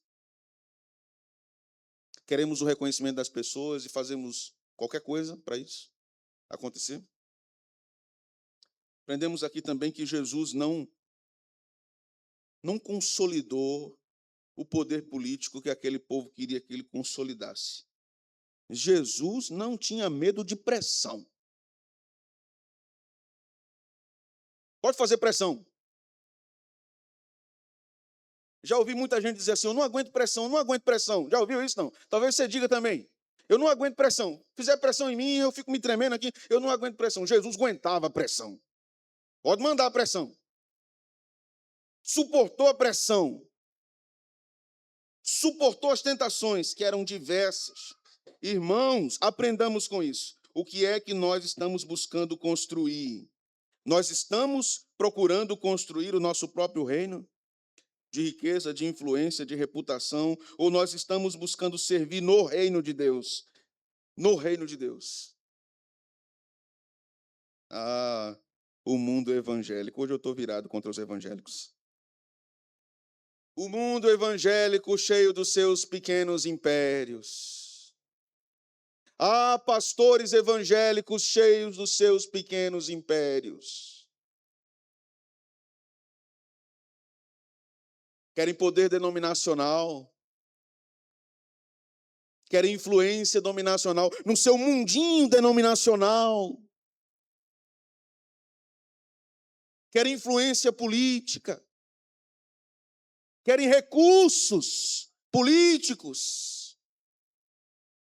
Queremos o reconhecimento das pessoas e fazemos qualquer coisa para isso acontecer? Aprendemos aqui também que Jesus não consolidou o poder político que aquele povo queria que ele consolidasse. Jesus não tinha medo de pressão. Pode fazer pressão. Já ouvi muita gente dizer assim, eu não aguento pressão, eu não aguento pressão. Já ouviu isso, não? Talvez você diga também. Eu não aguento pressão. Fizer pressão em mim, eu fico me tremendo aqui. Eu não aguento pressão. Jesus aguentava a pressão. Pode mandar a pressão. Suportou a pressão. Suportou as tentações, que eram diversas. Irmãos, aprendamos com isso. O que é que nós estamos buscando construir? Nós estamos procurando construir o nosso próprio reino? De riqueza, de influência, de reputação? Ou nós estamos buscando servir no reino de Deus? No reino de Deus. O mundo evangélico. Hoje eu estou virado contra os evangélicos. O mundo evangélico cheio dos seus pequenos impérios. Há pastores evangélicos cheios dos seus pequenos impérios. Querem poder denominacional. Querem influência dominacional no seu mundinho denominacional. Querem influência política. Querem recursos políticos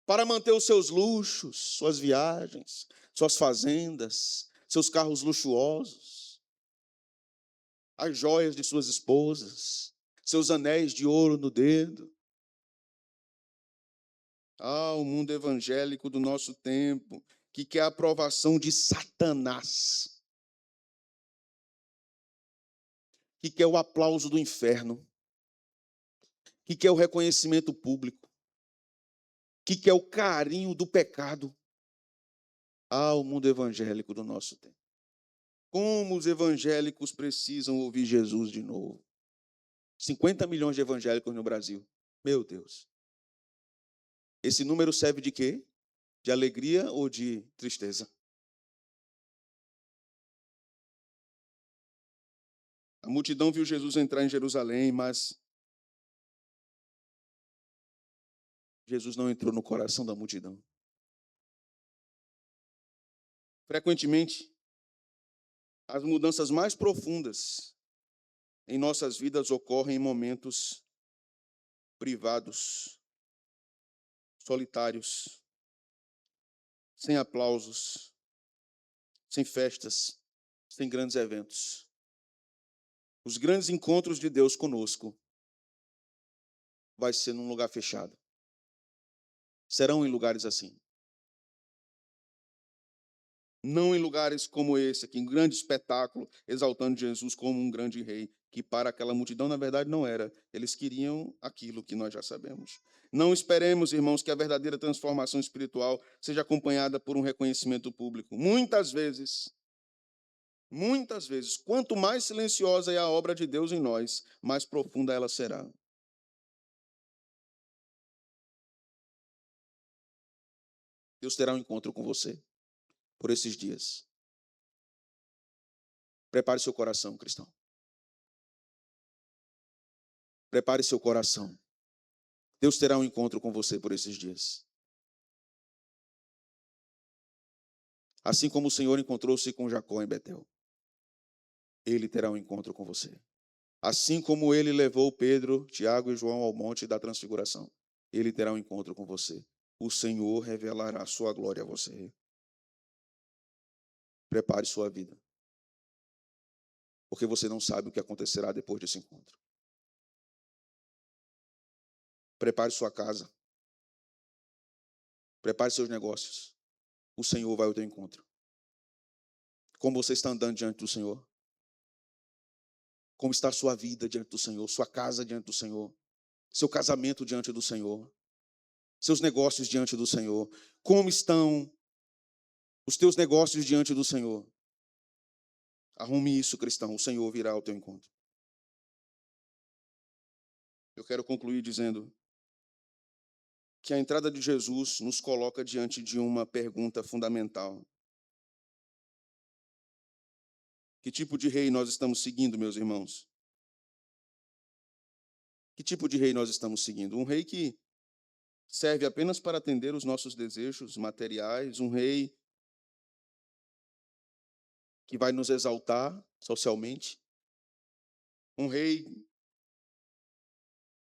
para manter os seus luxos, suas viagens, suas fazendas, seus carros luxuosos, as joias de suas esposas, seus anéis de ouro no dedo. O mundo evangélico do nosso tempo, que quer a aprovação de Satanás, que quer o aplauso do inferno, que quer o reconhecimento público, que quer o carinho do pecado. O mundo evangélico do nosso tempo. Como os evangélicos precisam ouvir Jesus de novo. 50 milhões de evangélicos no Brasil. Meu Deus. Esse número serve de quê? De alegria ou de tristeza? A multidão viu Jesus entrar em Jerusalém, mas Jesus não entrou no coração da multidão. Frequentemente, as mudanças mais profundas em nossas vidas ocorrem em momentos privados, solitários, sem aplausos, sem festas, sem grandes eventos. Os grandes encontros de Deus conosco vai ser num lugar fechado. Serão em lugares assim. Não em lugares como esse aqui, um grande espetáculo, exaltando Jesus como um grande rei, que para aquela multidão, na verdade, não era. Eles queriam aquilo que nós já sabemos. Não esperemos, irmãos, que a verdadeira transformação espiritual seja acompanhada por um reconhecimento público. Muitas vezes, quanto mais silenciosa é a obra de Deus em nós, mais profunda ela será. Deus terá um encontro com você por esses dias. Prepare seu coração, cristão. Prepare seu coração. Deus terá um encontro com você por esses dias. Assim como o Senhor encontrou-se com Jacó em Betel, Ele terá um encontro com você. Assim como Ele levou Pedro, Tiago e João ao monte da transfiguração, Ele terá um encontro com você. O Senhor revelará a sua glória a você. Prepare sua vida, porque você não sabe o que acontecerá depois desse encontro. Prepare sua casa. Prepare seus negócios. O Senhor vai ao teu encontro. Como você está andando diante do Senhor? Como está a sua vida diante do Senhor? Sua casa diante do Senhor? Seu casamento diante do Senhor? Seus negócios diante do Senhor? Como estão os teus negócios diante do Senhor? Arrume isso, cristão. O Senhor virá ao teu encontro. Eu quero concluir dizendo que a entrada de Jesus nos coloca diante de uma pergunta fundamental. Que tipo de rei nós estamos seguindo, meus irmãos? Que tipo de rei nós estamos seguindo? Um rei que serve apenas para atender os nossos desejos materiais, um rei que vai nos exaltar socialmente, um rei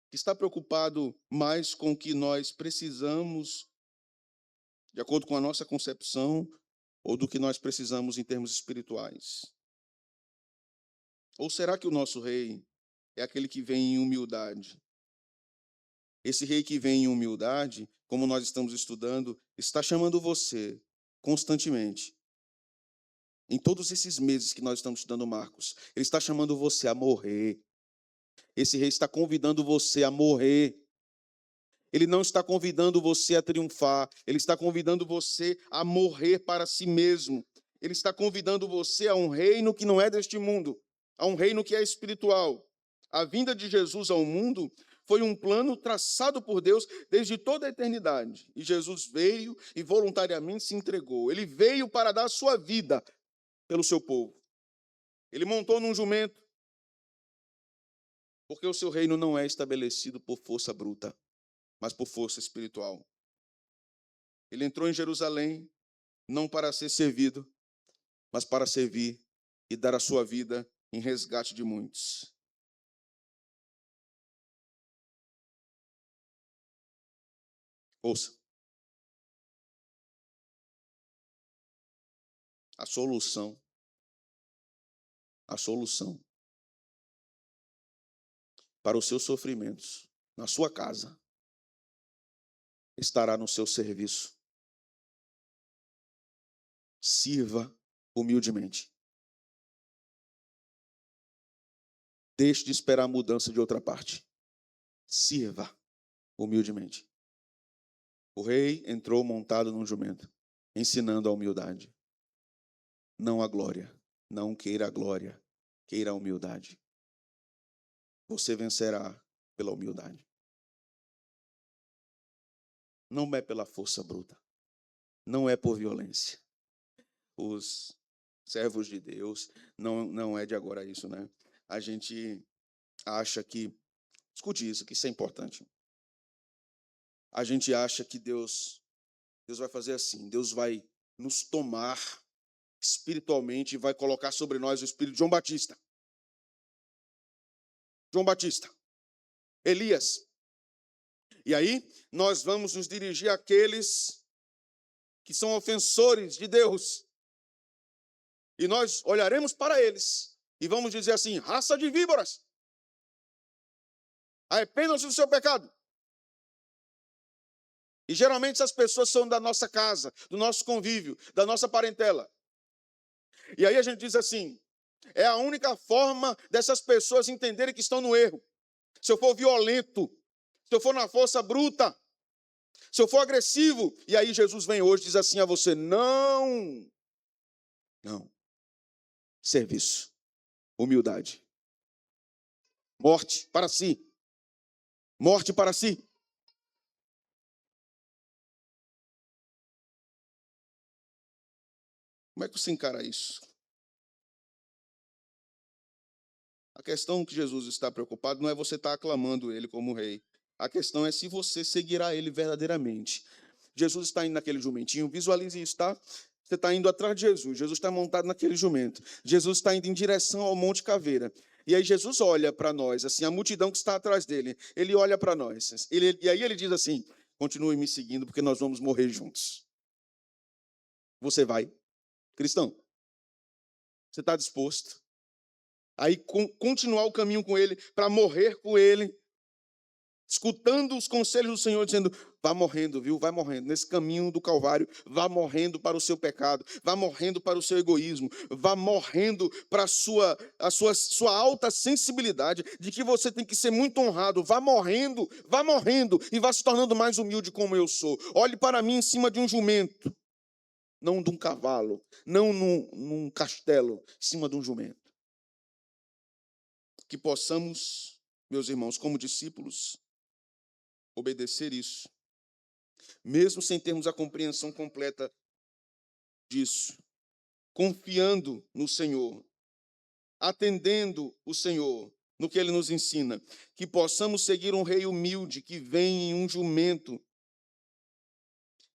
que está preocupado mais com o que nós precisamos, de acordo com a nossa concepção, ou do que nós precisamos em termos espirituais? Ou será que o nosso rei é aquele que vem em humildade? Esse rei que vem em humildade, como nós estamos estudando, está chamando você constantemente. Em todos esses meses que nós estamos estudando Marcos, ele está chamando você a morrer. Esse rei está convidando você a morrer. Ele não está convidando você a triunfar. Ele está convidando você a morrer para si mesmo. Ele está convidando você a um reino que não é deste mundo, a um reino que é espiritual. A vinda de Jesus ao mundo foi um plano traçado por Deus desde toda a eternidade. E Jesus veio e voluntariamente se entregou. Ele veio para dar sua vida pelo seu povo. Ele montou num jumento, porque o seu reino não é estabelecido por força bruta, mas por força espiritual. Ele entrou em Jerusalém não para ser servido, mas para servir e dar a sua vida em resgate de muitos. Ouça, a solução para os seus sofrimentos na sua casa estará no seu serviço. Sirva humildemente. Deixe de esperar a mudança de outra parte. Sirva humildemente. O rei entrou montado num jumento, ensinando a humildade. Não a glória. Não queira a glória, queira a humildade. Você vencerá pela humildade. Não é pela força bruta. Não é por violência. Os servos de Deus, não é de agora isso, né? A gente acha que, escute isso, que isso é importante. A gente acha que Deus vai fazer assim, Deus vai nos tomar espiritualmente e vai colocar sobre nós o espírito de João Batista. Elias. E aí, nós vamos nos dirigir àqueles que são ofensores de Deus. E nós olharemos para eles e vamos dizer assim: raça de víboras, arrependam-se do seu pecado. E geralmente essas pessoas são da nossa casa, do nosso convívio, da nossa parentela. E aí a gente diz assim: é a única forma dessas pessoas entenderem que estão no erro. Se eu for violento, se eu for na força bruta, se eu for agressivo, e aí Jesus vem hoje e diz assim a você: não. Serviço, humildade. Morte para si. Morte para si. Como é que você encara isso? A questão que Jesus está preocupado não é você estar aclamando ele como rei. A questão é se você seguirá ele verdadeiramente. Jesus está indo naquele jumentinho, visualize isso, tá? Você está indo atrás de Jesus, Jesus está montado naquele jumento. Jesus está indo em direção ao Monte Caveira. E aí Jesus olha para nós, assim, a multidão que está atrás dele, ele olha para nós. E aí ele diz assim: continue me seguindo, porque nós vamos morrer juntos. Você vai, cristão? Você está disposto a ir continuar o caminho com ele, para morrer com ele, escutando os conselhos do Senhor, dizendo: vá morrendo, viu? Vai morrendo. Nesse caminho do Calvário, vá morrendo para o seu pecado, vá morrendo para o seu egoísmo, vá morrendo para a sua alta sensibilidade de que você tem que ser muito honrado. Vá morrendo e vá se tornando mais humilde como eu sou. Olhe para mim em cima de um jumento, não de um cavalo, não num castelo, em cima de um jumento. Que possamos, meus irmãos, como discípulos, obedecer isso, mesmo sem termos a compreensão completa disso, confiando no Senhor, atendendo o Senhor no que Ele nos ensina, que possamos seguir um rei humilde que vem em um jumento,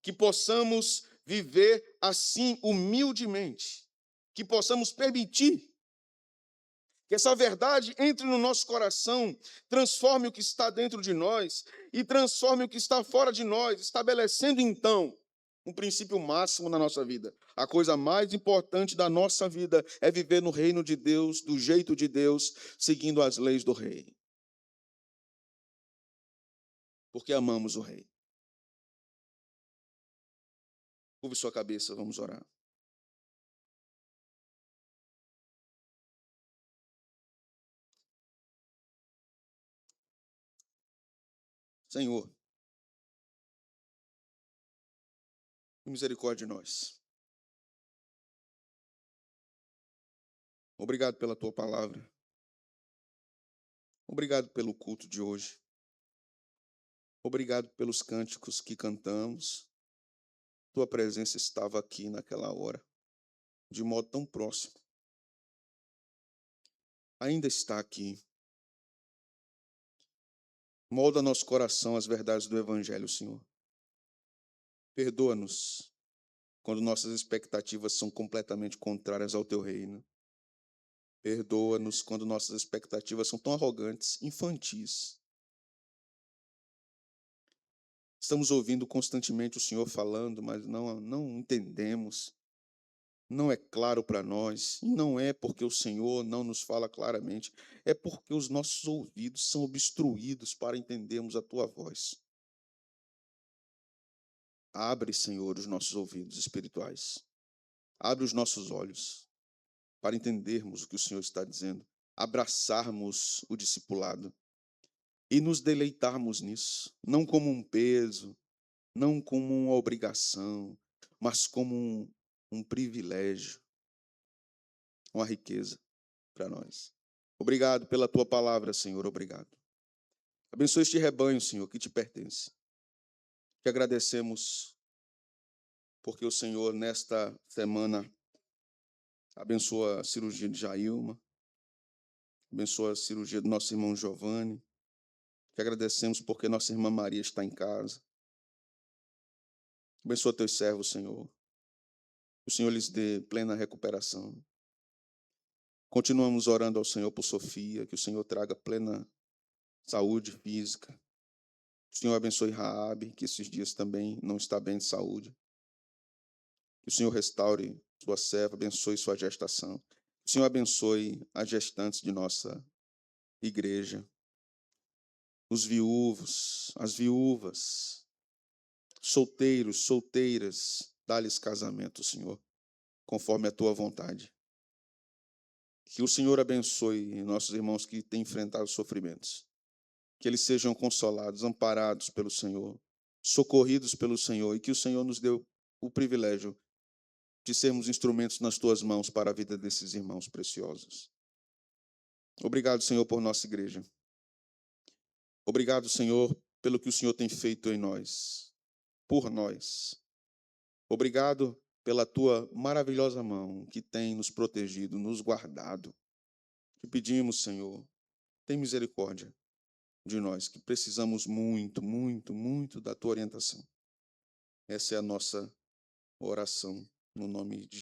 que possamos viver assim humildemente, que possamos permitir que essa verdade entre no nosso coração, transforme o que está dentro de nós e transforme o que está fora de nós, estabelecendo então um princípio máximo na nossa vida. A coisa mais importante da nossa vida é viver no reino de Deus, do jeito de Deus, seguindo as leis do rei. Porque amamos o rei. Curve sua cabeça, vamos orar. Senhor, misericórdia de nós. Obrigado pela tua palavra. Obrigado pelo culto de hoje. Obrigado pelos cânticos que cantamos. Tua presença estava aqui naquela hora, de modo tão próximo. Ainda está aqui. Molda nosso coração as verdades do Evangelho, Senhor. Perdoa-nos quando nossas expectativas são completamente contrárias ao Teu reino. Perdoa-nos quando nossas expectativas são tão arrogantes, infantis. Estamos ouvindo constantemente o Senhor falando, mas não entendemos. Não é claro para nós. E não é porque o Senhor não nos fala claramente. É porque os nossos ouvidos são obstruídos para entendermos a Tua voz. Abre, Senhor, os nossos ouvidos espirituais. Abre os nossos olhos para entendermos o que o Senhor está dizendo. Abraçarmos o discipulado e nos deleitarmos nisso. Não como um peso, não como uma obrigação, mas como um privilégio, uma riqueza para nós. Obrigado pela Tua palavra, Senhor, obrigado. Abençoe este rebanho, Senhor, que te pertence. Te agradecemos porque o Senhor, nesta semana, abençoa a cirurgia de Jailma, abençoa a cirurgia do nosso irmão Giovanni. Te agradecemos porque nossa irmã Maria está em casa. Abençoa teus servos, Senhor. Que o Senhor lhes dê plena recuperação. Continuamos orando ao Senhor por Sofia, que o Senhor traga plena saúde física. Que o Senhor abençoe Raabe, que esses dias também não está bem de saúde. Que o Senhor restaure sua serva, abençoe sua gestação. Que o Senhor abençoe as gestantes de nossa igreja. Os viúvos, as viúvas, solteiros, solteiras, dá-lhes casamento, Senhor, conforme a tua vontade. Que o Senhor abençoe nossos irmãos que têm enfrentado sofrimentos. Que eles sejam consolados, amparados pelo Senhor, socorridos pelo Senhor, e que o Senhor nos dê o privilégio de sermos instrumentos nas tuas mãos para a vida desses irmãos preciosos. Obrigado, Senhor, por nossa igreja. Obrigado, Senhor, pelo que o Senhor tem feito em nós, por nós. Obrigado pela tua maravilhosa mão que tem nos protegido, nos guardado. Te pedimos, Senhor, tem misericórdia de nós, que precisamos muito, muito, muito da tua orientação. Essa é a nossa oração, no nome de